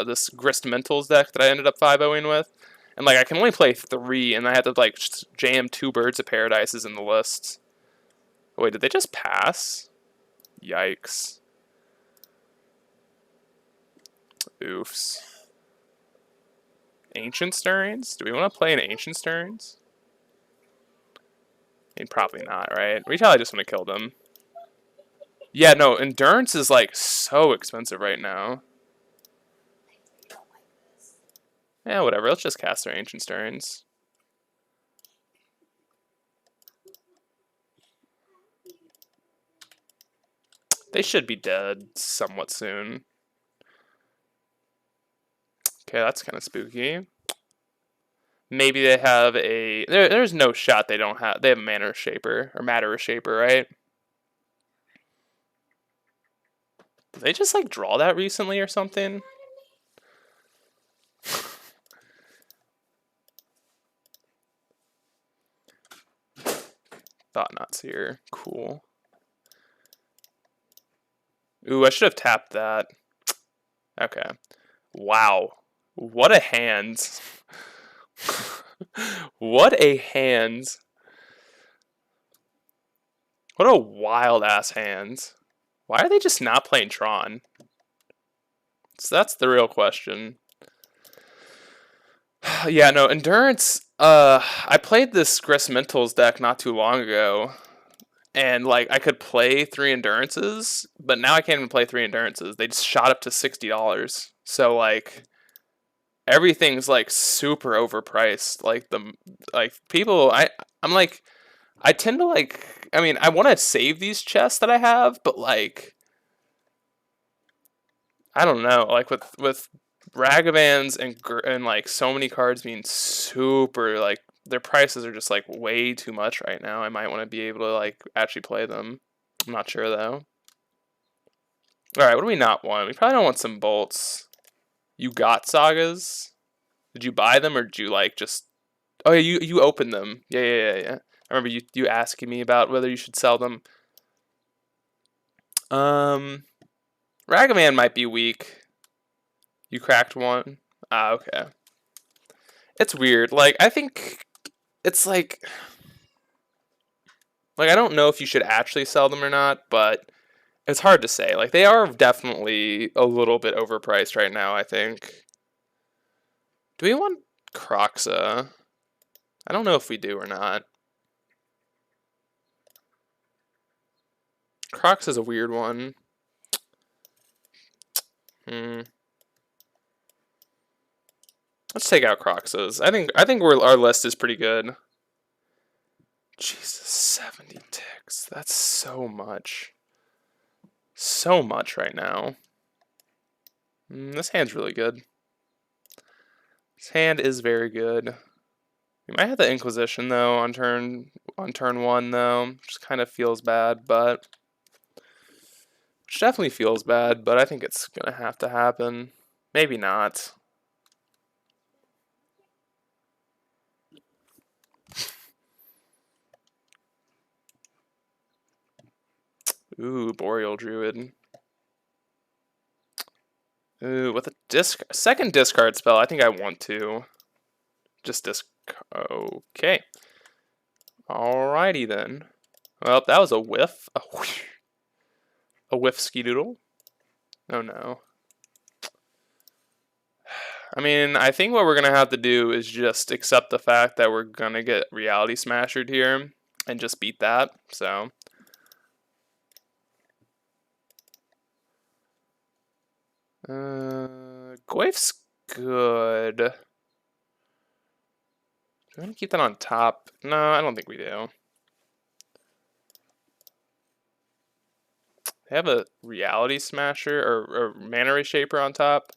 Speaker 1: This Grist Mentals deck that I ended up 5-0ing with. And like I can only play 3 and I had to like jam 2 Birds of Paradises in the list. Wait, did they just pass? Yikes. Oofs. Ancient Stirrings? Do we want to play an Ancient Stirrings? I mean, probably not, right? We probably just want to kill them. Yeah, no, Endurance is like so expensive right now. Yeah, whatever. Let's just cast our Ancient Stirrings. They should be dead somewhat soon. Okay, that's kind of spooky. Maybe they have a... There's no shot they don't have... They have Mana Shaper, or Matter Shaper, right? Did they just, like, draw that recently or something? Thought Knots here. Cool. Ooh, I should have tapped that. Okay. Wow. What a hand. What a hand. What a wild ass hand. Why are they just not playing Tron? So that's the real question. Yeah, no, Endurance, I played this Grist Mentals deck not too long ago. And, like, I could play 3 Endurances, but now I can't even play 3 Endurances. They just shot up to $60. So, like, everything's, like, super overpriced. Like, people, I'm, like, I tend to, like, I mean, I want to save these chests that I have, but, like, I don't know. Like with Ragavans and like so many cards being super like their prices are just like way too much right now. I might want to be able to like actually play them. I'm not sure though. All right, what do we not want? We probably don't want some bolts. You got sagas? Did you buy them or did you like just? Oh yeah, you opened them. Yeah. I remember you asking me about whether you should sell them. Ragavan might be weak. You cracked one. Ah, okay. It's weird. Like I think it's like I don't know if you should actually sell them or not, but it's hard to say. Like they are definitely a little bit overpriced right now, I think. Do we want Croxa? I don't know if we do or not. Crocs is a weird one. Let's take out Croxes. I think our list is pretty good. Jesus, 70 ticks. That's so much. So much right now. This hand's really good. This hand is very good. We might have the Inquisition though on turn 1 though. Just kind of feels bad, but which definitely feels bad, but I think it's gonna have to happen. Maybe not. Ooh, Boreal Druid. Ooh, with a second discard spell, I think I want to. Just okay. Alrighty then. Well, that was a whiff. A whiff ski-doodle. Oh no. I mean, I think what we're going to have to do is just accept the fact that we're going to get Reality Smashered here and just beat that, so. Goif's good. Do we want to keep that on top? No, I don't think we do. They have a Reality Smasher or Mana Reshaper on top.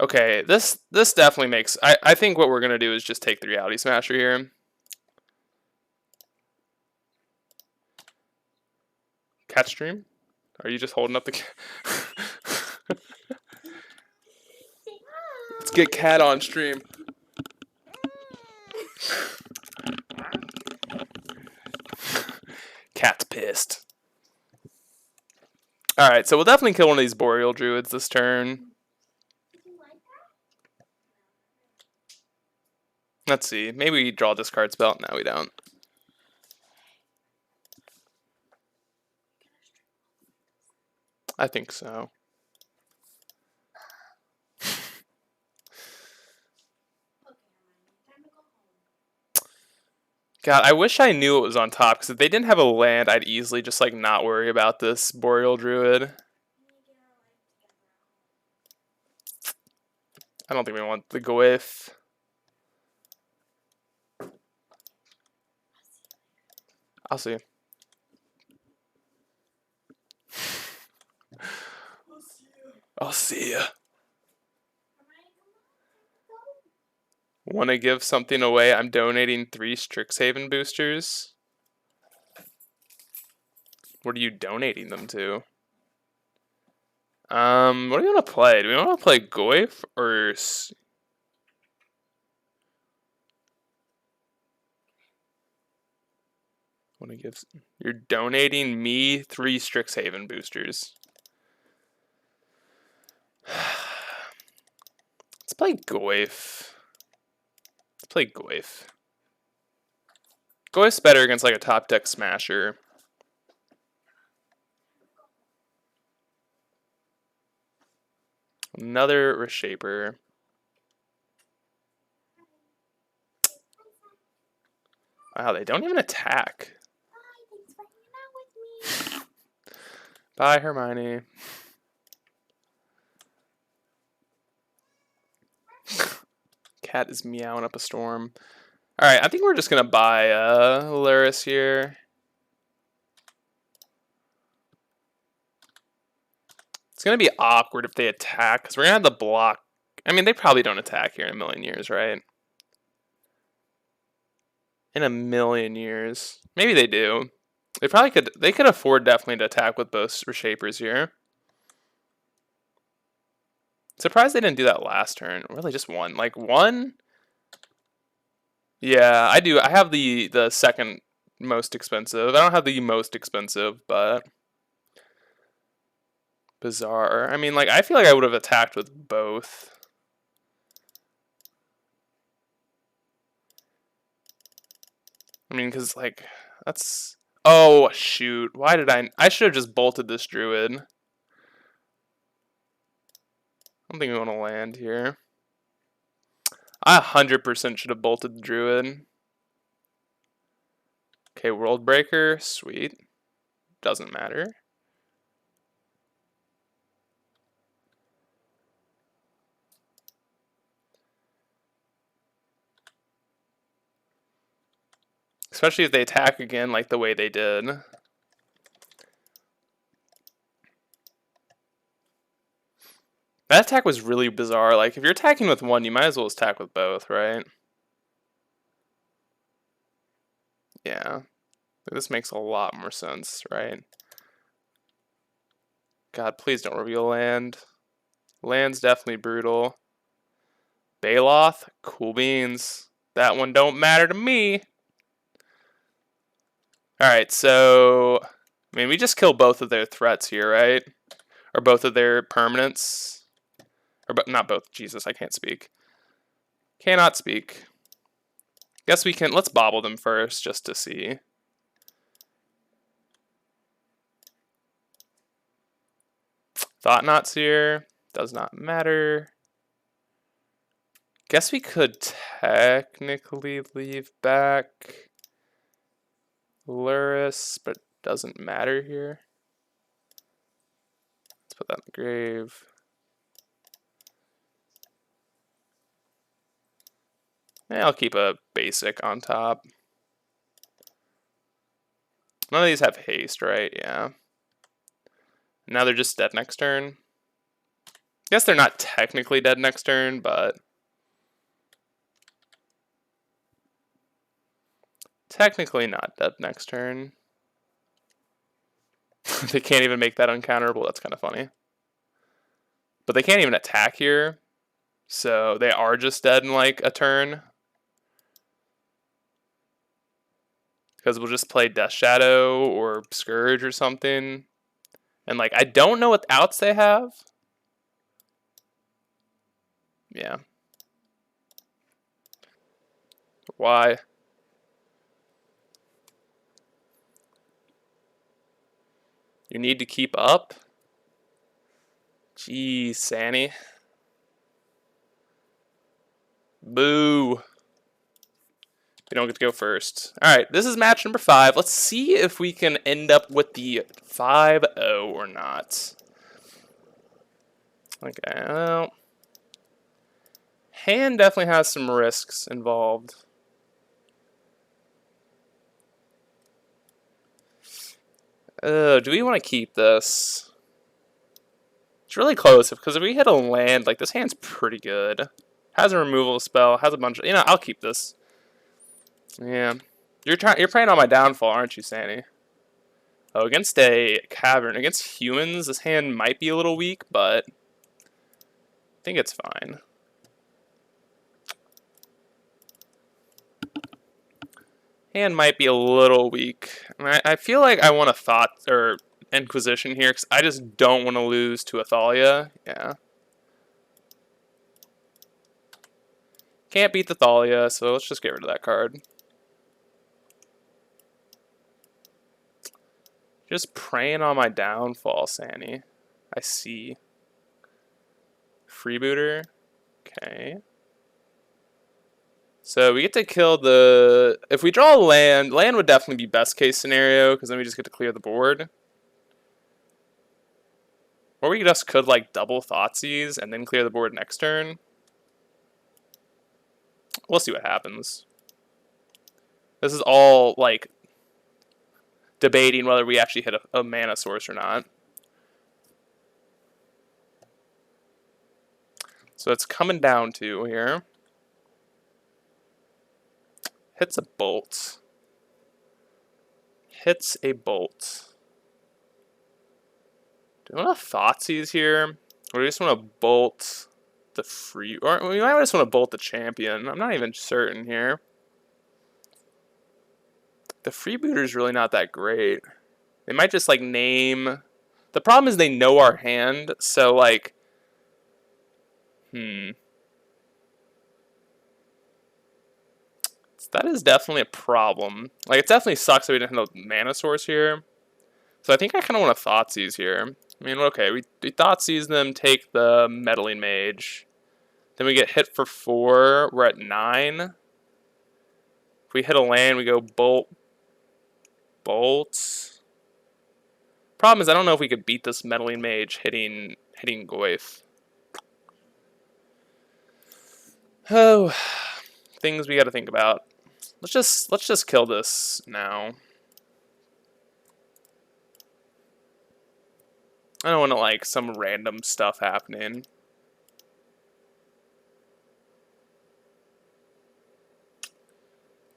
Speaker 1: Okay, this definitely makes... I think what we're going to do is just take the Reality Smasher here. Cat stream? Are you just holding up the... Let's get Cat on stream. Cat's pissed. Alright, so we'll definitely kill one of these Boreal Druids this turn. Let's see. Maybe we draw a discard spell. No, we don't. I think so. God, I wish I knew it was on top, because if they didn't have a land, I'd easily just like not worry about this Boreal Druid. I don't think we want the Goif. I'll see. I'll see ya. Want to give something away? I'm donating 3 Strixhaven boosters. What are you donating them to? What do we want to play? Do we want to play Goif or... Want to give... You're donating me 3 Strixhaven boosters. Let's play Goif. Let's play Goif. Goif's better against like a top deck smasher. Another Reshaper. Wow, they don't even attack. Bye, Hermione. Cat is meowing up a storm. Alright, I think we're just gonna buy Laris here. going to be awkward if they attack, because we're going to have to block. I mean, they probably don't attack here in a million years, right? In a million years. Maybe they do. They probably could. They could afford definitely to attack with both Reshapers here. Surprised they didn't do that last turn. Really, just one. Like, one? Yeah, I do. I have the second most expensive. I don't have the most expensive, but bizarre. I mean, like, I feel like I would have attacked with both. I mean, because, like, that's... Oh, shoot. Why did I should have just bolted this Druid. I don't think we want to land here. I 100% should have bolted the Druid. Okay, World Breaker. Sweet. Doesn't matter. Especially if they attack again like the way they did. That attack was really bizarre. Like, if you're attacking with one, you might as well attack with both, right? Yeah. This makes a lot more sense, right? God, please don't reveal land. Land's definitely brutal. Baloth, cool beans. That one don't matter to me. Alright, so... I mean, we just kill both of their threats here, right? Or both of their permanents. Or not both. Jesus, I can't speak. Cannot speak. Guess we can... Let's bobble them first, just to see. Thought-Knot's here. Does not matter. Guess we could technically leave back Luris, but doesn't matter here. Let's put that in the grave. And I'll keep a basic on top. None of these have haste, right? Yeah. Now they're just dead next turn. Guess they're not technically dead next turn, but... Technically not dead next turn. They can't even make that uncounterable. That's kind of funny. But they can't even attack here. So they are just dead in like a turn. Because we'll just play Death Shadow or Scourge or something. And like, I don't know what outs they have. Yeah. Why? You need to keep up? Jeez, Sanny. Boo. We don't get to go first. Alright, this is match number 5. Let's see if we can end up with the 5-0 or not. Okay, well... Hand definitely has some risks involved. Do we want to keep this? It's really close, because if we hit a land, like, this hand's pretty good. Has a removal spell, has a bunch of... You know, I'll keep this. Yeah. You're preying on my downfall, aren't you, Sandy? Oh, against a cavern. Against humans, this hand might be a little weak, but I think it's fine. Hand might be a little weak. I feel like I want a Thought or Inquisition here, because I just don't want to lose to Athalia. Yeah. Can't beat the Thalia, so let's just get rid of that card. Just preying on my downfall, Sandy. I see. Freebooter. Okay. So we get to kill the... If we draw land, land would definitely be best case scenario, because then we just get to clear the board. Or we just could, like, double Thoughtseize and then clear the board next turn. We'll see what happens. This is all, like, debating whether we actually hit a mana source or not. So it's coming down to here. Hits a bolt. Hits a bolt. Do we want to Thoughtseize here? Or do we just want to bolt the free... Or we might just want to bolt the champion. I'm not even certain here. The freebooter's really not that great. They might just, like, name... The problem is they know our hand, so, like... That is definitely a problem. Like, it definitely sucks that we didn't have a mana source here. So I think I kind of want to Thoughtseize here. I mean, okay, we Thoughtseize them, take the Meddling Mage. Then we get hit for 4. We're at 9. If we hit a land, we go Bolt. Bolt. Problem is, I don't know if we could beat this Meddling Mage hitting Goyf. Oh, things we got to think about. Let's just kill this now. I don't want to, like, some random stuff happening.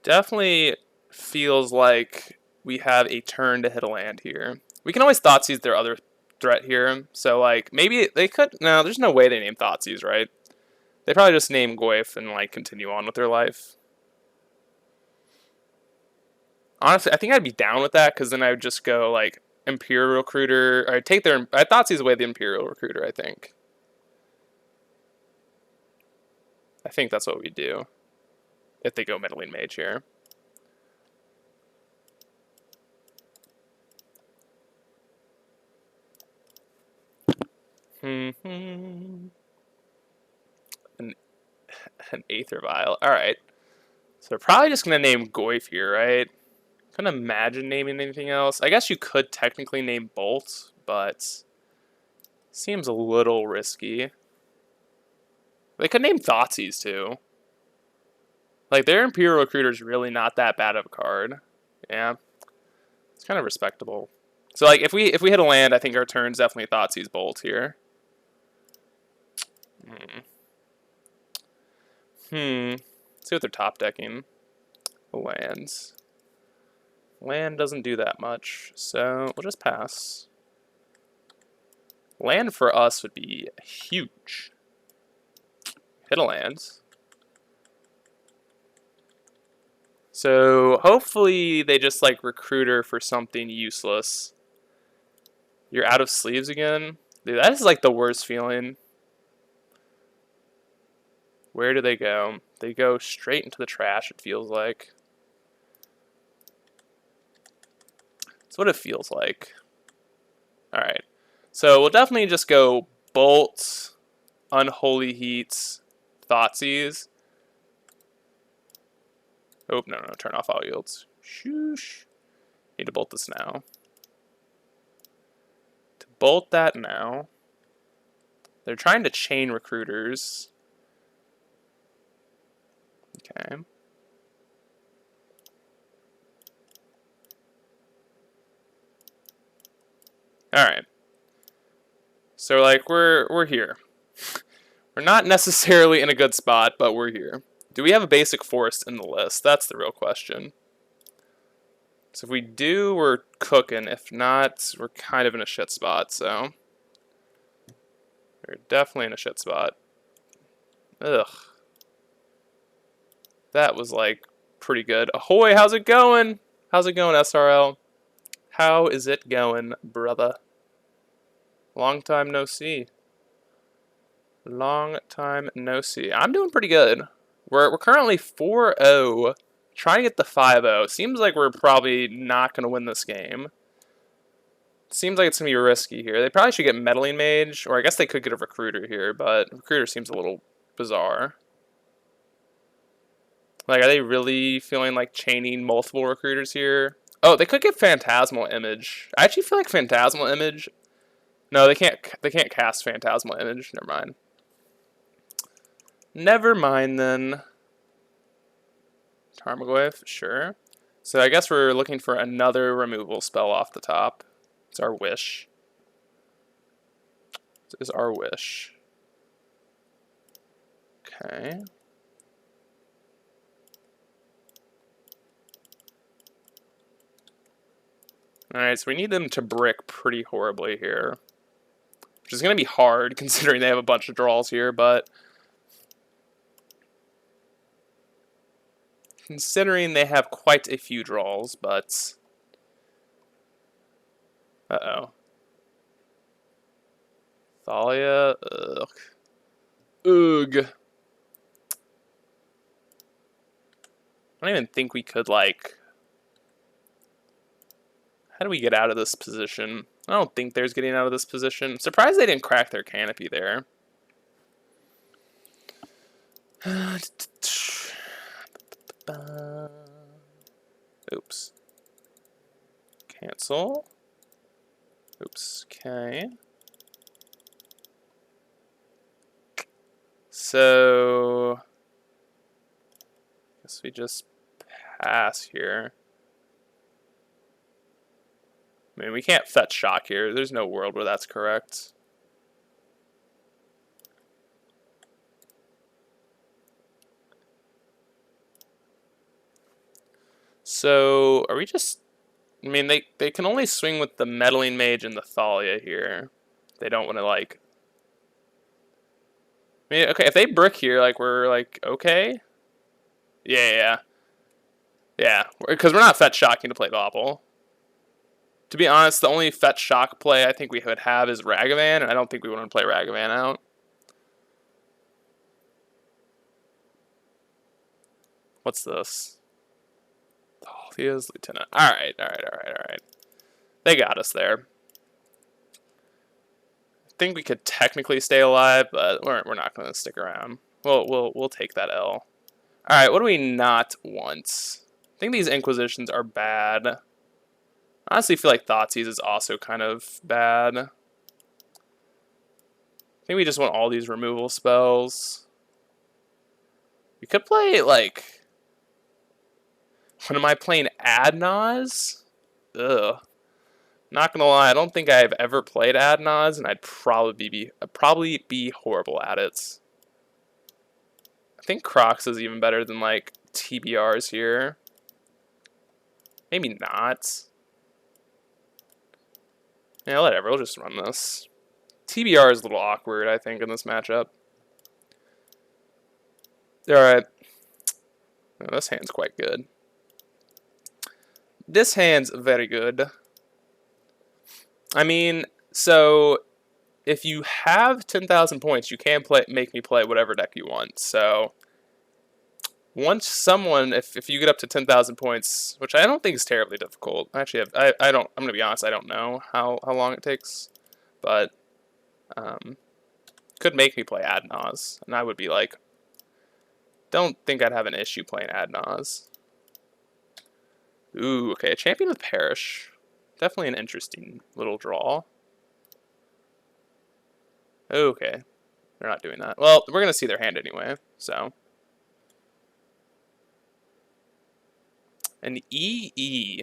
Speaker 1: Definitely feels like we have a turn to hit a land here. We can always Thoughtseize their other threat here. So, like, maybe they could... No, there's no way they name Thoughtseize, right? They probably just name Goyf and, like, continue on with their life. Honestly, I think I'd be down with that, because then I would just go, like, Imperial Recruiter. Or I'd take their... I'd Thoughtseize away the Imperial Recruiter, I think. I think that's what we do. If they go Meddling Mage here. An Aether Vial. Alright. So they're probably just going to name Goyf here, right? Couldn't imagine naming anything else. I guess you could technically name Bolt, but seems a little risky. They could name Thoughtseize too. Like, their Imperial Recruiter is really not that bad of a card. Yeah. It's kind of respectable. So, like, if we hit a land, I think our turn's definitely Thoughtseize Bolt here. Let's see what they're top decking. Lands. Land doesn't do that much, so we'll just pass. Land for us would be huge. Hit a land. So hopefully they just, like, Recruiter for something useless. You're out of sleeves again? Dude, that is, like, the worst feeling. Where do they go? They go straight into the trash, it feels like. That's what it feels like. Alright. So we'll definitely just go Bolt, Unholy Heats, Thoughtseize. Oh, no, turn off all yields. Shoosh. Need to bolt this now. To bolt that now. They're trying to chain recruiters. Okay. Alright. So, like, we're here. We're not necessarily in a good spot, but we're here. Do we have a basic forest in the list? That's the real question. So if we do, we're cooking. If not, we're kind of in a shit spot, so. We're definitely in a shit spot. Ugh. That was, like, pretty good. Ahoy, how's it going? How's it going, SRL? How is it going, brother? Long time no see. Long time no see. I'm doing pretty good. We're currently 4-0, trying to get the 5-0. Seems like we're probably not going to win this game. Seems like it's going to be risky here. They probably should get Meddling Mage, or I guess they could get a Recruiter here, but Recruiter seems a little bizarre. Like, are they really feeling like chaining multiple Recruiters here? Oh, they could get Phantasmal Image. I actually feel like Phantasmal Image... No, they can't cast Phantasmal Image. Never mind. Never mind, then. Tarmogoyf, sure. So I guess we're looking for another removal spell off the top. It's our wish. This is our wish. Okay. Alright, so we need them to brick pretty horribly here. Which is going to be hard, considering they have a bunch of draws here, but... Considering they have quite a few draws, but... Uh-oh. Thalia, ugh. Ugh. I don't even think we could, like... How do we get out of this position? I don't think there's getting out of this position. I'm surprised they didn't crack their canopy there. Oops. Cancel. Oops. Okay. So... guess we just pass here. I mean, we can't fetch shock here. There's no world where that's correct. So, are we just... I mean, they can only swing with the Meddling Mage and the Thalia here. They don't want to, like... I mean, okay, if they brick here, like, we're, like, okay? Yeah. Yeah, because we're not fetch shocking to play Bobble. To be honest, the only fetch shock play I think we would have is Ragavan, and I don't think we want to play Ragavan out. What's this? Thalia's Lieutenant. Alright. They got us there. I think we could technically stay alive, but we're not going to stick around. We'll take that L. Alright, what do we not want? I think these Inquisitions are bad. I honestly feel like Thoughtseize is also kind of bad. I think we just want all these removal spells. We could play, like... When am I playing Adnaz? Ugh. Not gonna lie, I don't think I've ever played Adnaz, and I'd probably be horrible at it. I think Crocs is even better than, like, TBRs here. Maybe not. Yeah, whatever, we'll just run this. TBR is a little awkward, I think, in this matchup. Alright. Oh, this hand's quite good. This hand's very good. I mean, so if you have 10,000 points, you can make me play whatever deck you want. So once someone, if you get up to 10,000 points, which I don't think is terribly difficult. Actually, I don't. I'm gonna be honest. I don't know how long it takes, but could make me play Adnaz, and I would be like, don't think I'd have an issue playing Adnaz. Ooh, okay, a Champion with Perish. Definitely an interesting little draw. Okay, they're not doing that. Well, we're gonna see their hand anyway, so. An EE.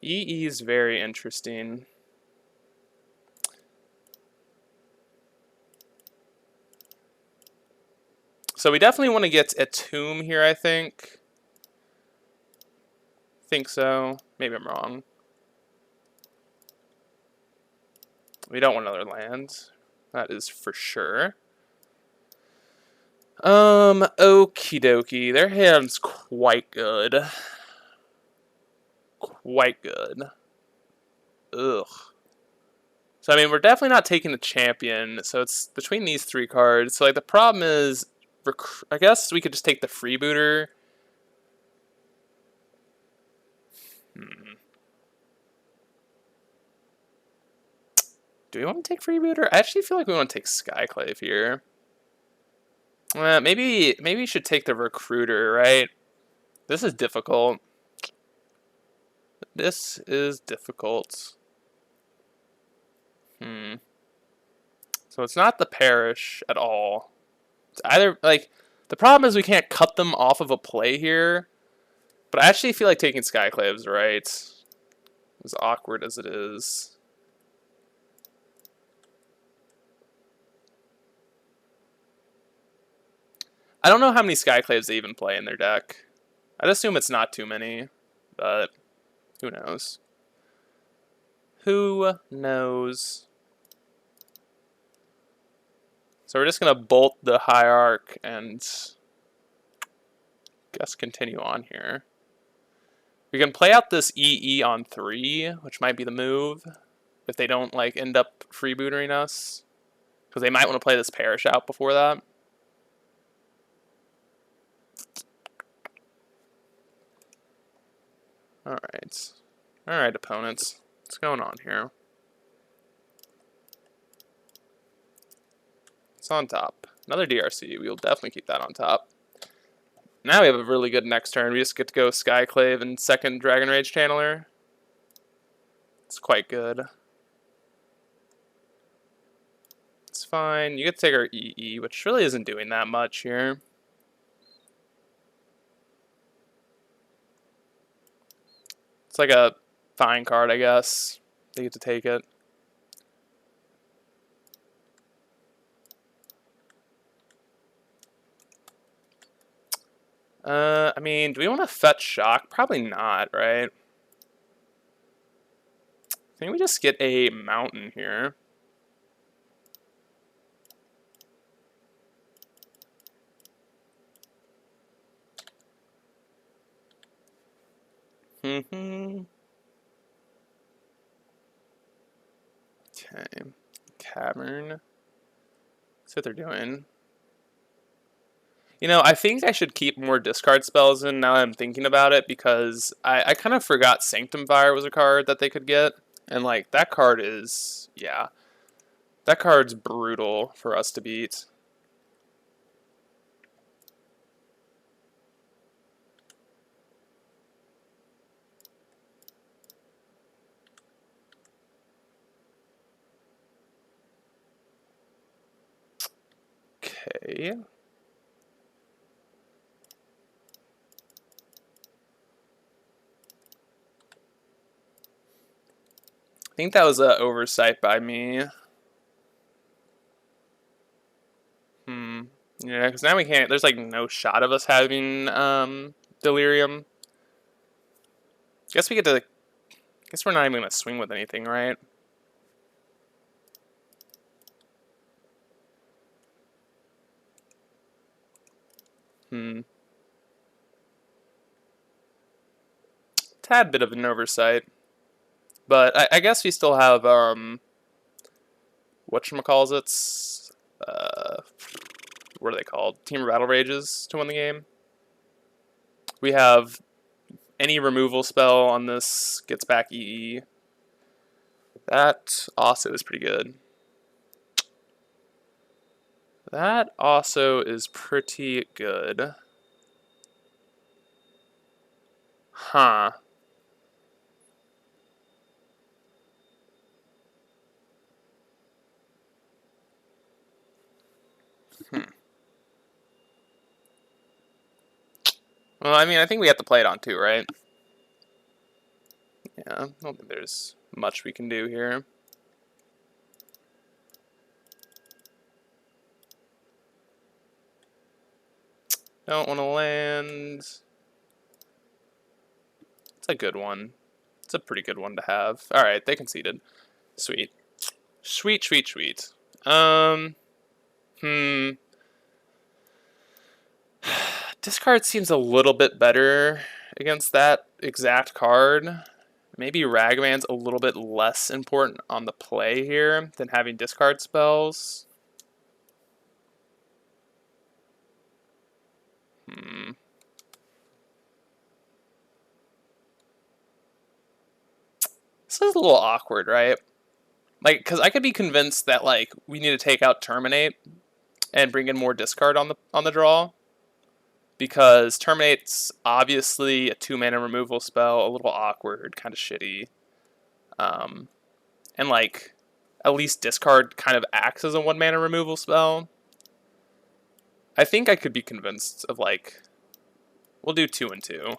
Speaker 1: EE is very interesting. So we definitely want to get a tomb here, I think. Think so. Maybe I'm wrong. We don't want another land. That is for sure. Okie dokie. Their hand's quite good. Quite good. Ugh. So, I mean, we're definitely not taking the champion, so it's between these three cards. So, like, the problem is, I guess we could just take the freebooter. Do we want to take freebooter? I actually feel like we want to take Skyclave here. Maybe we should take the recruiter, right? This is difficult. This is difficult. So it's not the Parish at all. It's either, like, the problem is we can't cut them off of a play here. But I actually feel like taking Skyclave's right. As awkward as it is. I don't know how many Skyclaves they even play in their deck. I'd assume it's not too many, but who knows? Who knows? So we're just going to bolt the Hierarch and guess continue on here. We can play out this EE on 3, which might be the move if they don't like end up freebootering us, because they might want to play this Perish out before that. Alright, opponents. What's going on here? It's on top. Another DRC. We'll definitely keep that on top. Now we have a really good next turn. We just get to go Skyclave and second Dragon Rage Channeler. It's quite good. It's fine. You get to take our EE, which really isn't doing that much here. It's like a fine card, I guess. They get to take it. I mean, do we want to fetch Shock? Probably not, right? I think we just get a Mountain here. Okay. Cavern. That's what they're doing. You know, I think I should keep more discard spells in now that I'm thinking about it, because I kind of forgot Sanctum Fire was a card that they could get. And, like, that card is, yeah. That card's brutal for us to beat. Okay. I think that was an oversight by me. Yeah, because now we can't. There's like no shot of us having Delirium. Guess we get to. Guess we're not even gonna swing with anything, right? Tad bit of an oversight, but I guess we still have whatchamacallits, what are they called? Team of Battle Rages to win the game. We have any removal spell on this gets back EE. That also is pretty good. That also is pretty good. Huh. Well, I mean, I think we have to play it on 2, right? Yeah, I don't think there's much we can do here. Don't want to land. It's a good one. It's a pretty good one to have. Alright, they conceded. Sweet. Sweet, sweet, sweet. Discard seems a little bit better against that exact card. Maybe Ragavan's a little bit less important on the play here than having discard spells. This is a little awkward, right? Like, because I could be convinced that like we need to take out Terminate and bring in more discard on the draw, because Terminate's obviously a 2-mana removal spell, a little awkward, kind of shitty, and like at least discard kind of acts as a 1-mana removal spell. I think I could be convinced of like we'll do 2 and 2.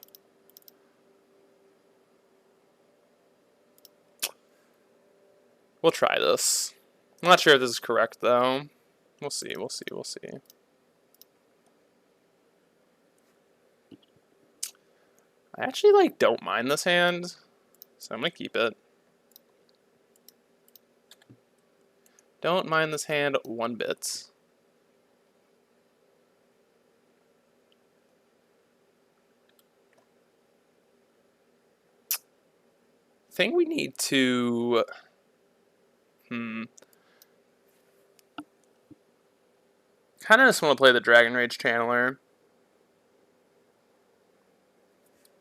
Speaker 1: We'll try this. I'm not sure if this is correct, though. We'll see, we'll see, we'll see. I actually like don't mind this hand, so I'm gonna keep it. Don't mind this hand one bit. I think we need to kind of just want to play the Dragon Rage Channeler.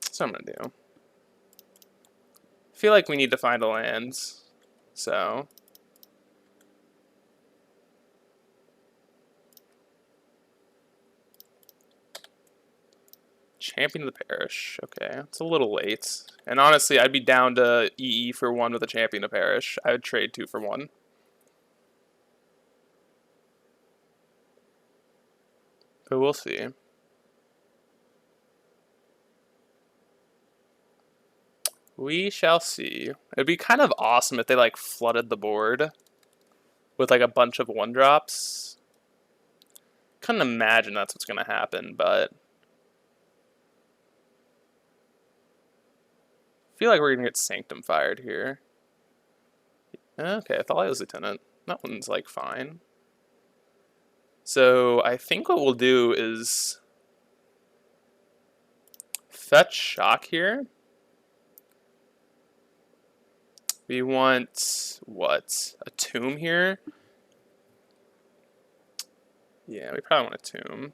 Speaker 1: That's what I'm gonna do. I feel like we need to find a land, so Champion of the Parish. Okay, it's a little late. And honestly, I'd be down to EE for 1 with a Champion of Parish. I would trade 2 for 1. But we'll see. We shall see. It'd be kind of awesome if they like flooded the board with like a bunch of 1-drops. Couldn't imagine that's what's gonna happen, but I feel like we're gonna get Sanctum fired here. Okay, I thought I was Lieutenant. That one's like fine. So I think what we'll do is fetch Shock here. We want, what, a Tomb here? Yeah, we probably want a Tomb.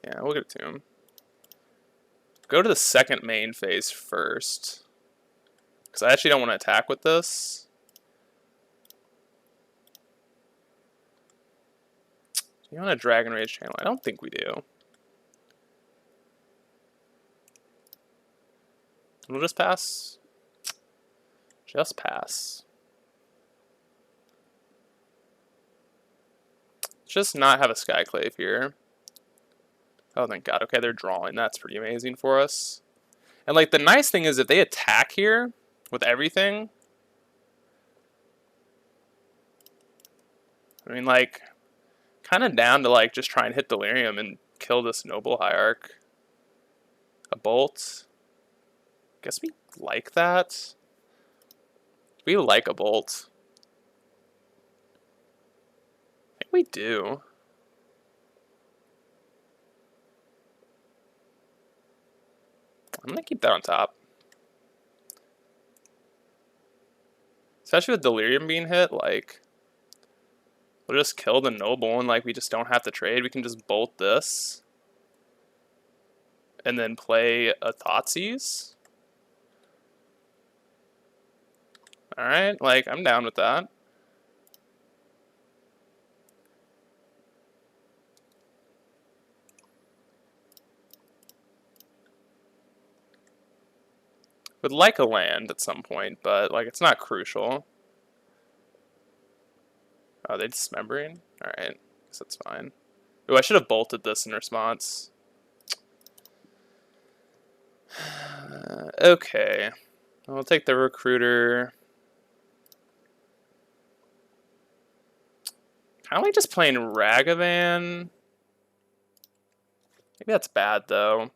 Speaker 1: Yeah, we'll get a Tomb. Go to the second main phase first, because I actually don't want to attack with this. Do you want a Dragon Rage channel? I don't think we do. We'll just pass. Just pass. Just not have a Skyclave here. Oh, thank God. Okay, they're drawing. That's pretty amazing for us. And, like, the nice thing is if they attack here with everything, I mean, like, kind of down to, like, just try and hit Delirium and kill this Noble Hierarch. A Bolt. Guess we like that. We like a Bolt. I think we do. I'm going to keep that on top. Especially with Delirium being hit, like, we'll just kill the Noble and, like, we just don't have to trade. We can just bolt this. And then play a Thoughtseize. Alright, like, I'm down with that. Would like a land at some point, but, like, it's not crucial. Oh, they dismembering? Alright, guess that's fine. Ooh, I should have bolted this in response. Okay. I'll take the Recruiter. Kind of like just playing Ragavan. Maybe that's bad, though.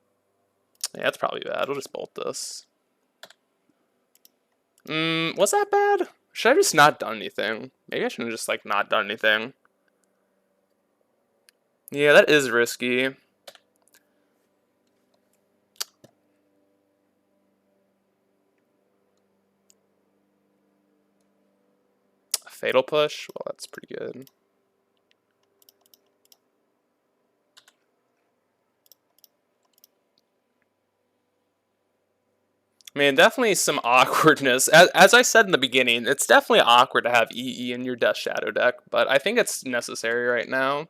Speaker 1: Yeah, that's probably bad. We'll just bolt this. Was that bad? Should I have just not done anything? Maybe I should have just, like, not done anything. Yeah, that is risky. Fatal Push? Well, that's pretty good. I mean, definitely some awkwardness. As I said in the beginning, it's definitely awkward to have EE in your Death Shadow deck, but I think it's necessary right now.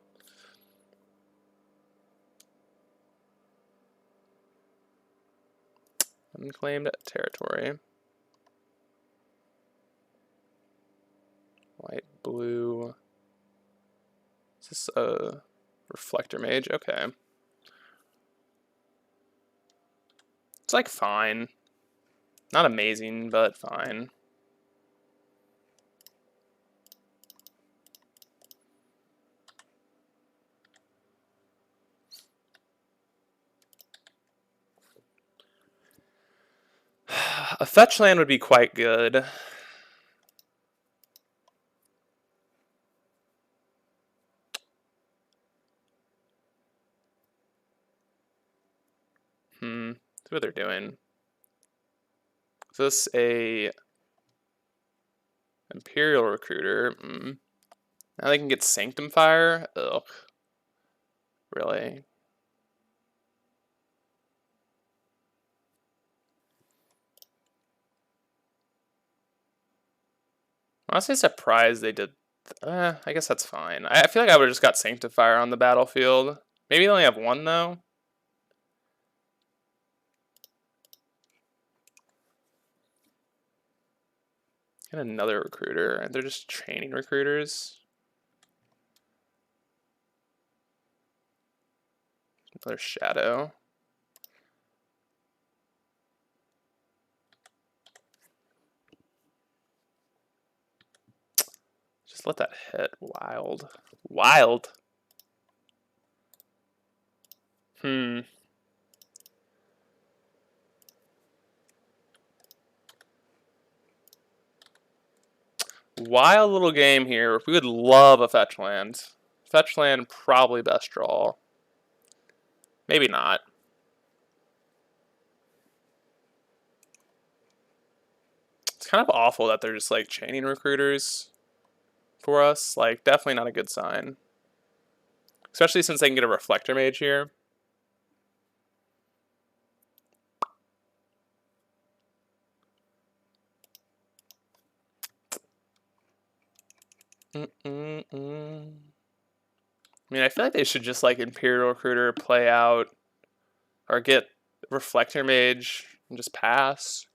Speaker 1: Unclaimed territory. White, blue. Is this a Reflector Mage? Okay. It's like fine. Not amazing, but fine. A fetch land would be quite good. That's what they're doing. Is this a Imperial Recruiter? Now they can get Sanctum Fire? Ugh. Really? I'm honestly surprised they did. I guess that's fine. I feel like I would have just got Sanctifier on the battlefield. Maybe they only have one, though. And another recruiter. They're just training recruiters. Another Shadow. Just let that hit. Wild. Wild. Wild little game here. We would love a fetch land. Fetch land, probably best draw. Maybe not. It's kind of awful that they're just like chaining recruiters for us. Like, definitely not a good sign. Especially since they can get a Reflector Mage here. I mean, I feel like they should just like Imperial Recruiter, play out, or get Reflector Mage and just pass,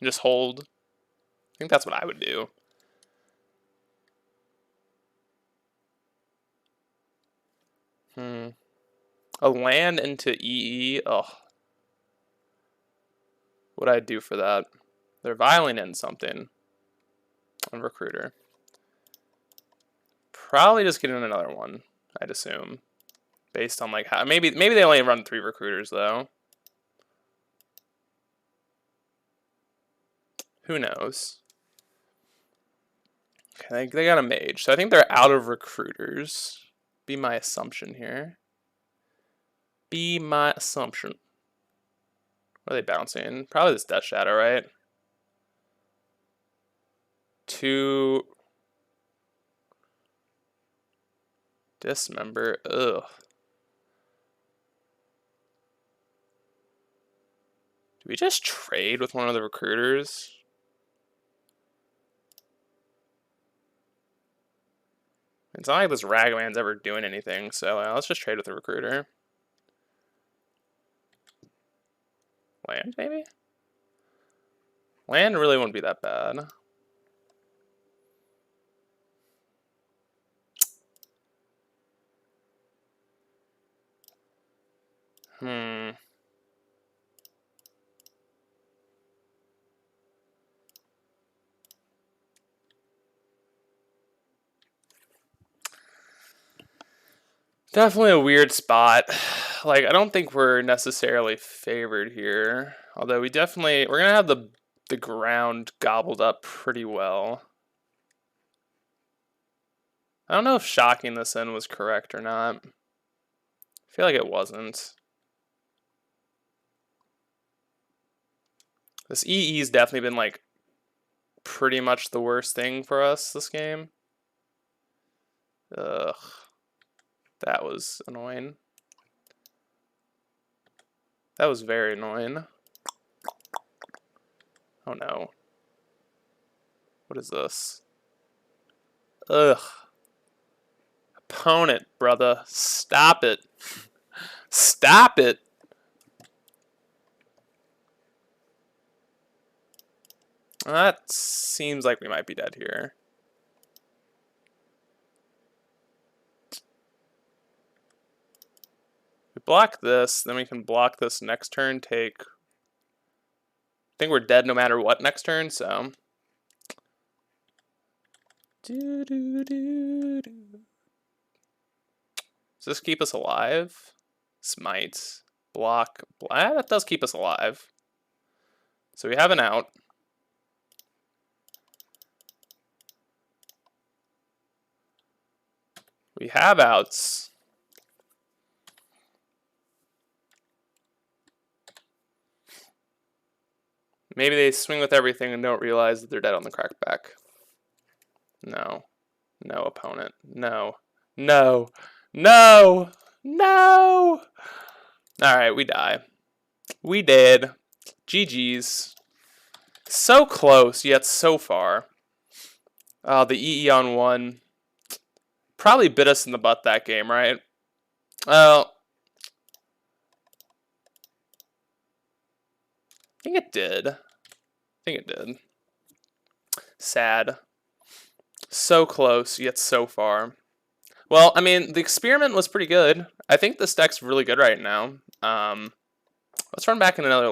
Speaker 1: and just hold. I think that's what I would do. A land into EE. Oh, what I'd do for that? They're violent in something. On Recruiter. Probably just getting another one, I'd assume. Based on like how maybe they only run 3 recruiters though. Who knows? Okay, they got a mage, so I think they're out of recruiters. Be my assumption here. Be my assumption. What are they bouncing? Probably this Death Shadow, right? 2 Dismember. Ugh. Do we just trade with one of the recruiters? It's not like this Ragaman's ever doing anything, so let's just trade with the recruiter. Land, maybe? Land really wouldn't be that bad. Definitely a weird spot. Like, I don't think we're necessarily favored here. Although we're gonna have the ground gobbled up pretty well. I don't know if shocking this in was correct or not. I feel like it wasn't. This EE's definitely been like pretty much the worst thing for us this game. Ugh. That was annoying. That was very annoying. Oh no. What is this? Ugh. Opponent, brother. Stop it. Stop it. That seems like we might be dead here. We block this, then we can block this next turn, take... I think we're dead no matter what next turn, so... Does this keep us alive? Smite. Block. That does keep us alive. So we have an out. We have outs. Maybe they swing with everything and don't realize that they're dead on the crackback. No. No, opponent. No. No. No. No. Alright, we die. We did. GG's. So close, yet so far. The EE on 1 probably bit us in the butt that game, right? Well, I think it did. I think it did. Sad. So close, yet so far. Well, I mean, the experiment was pretty good. I think this deck's really good right now. Let's run back in another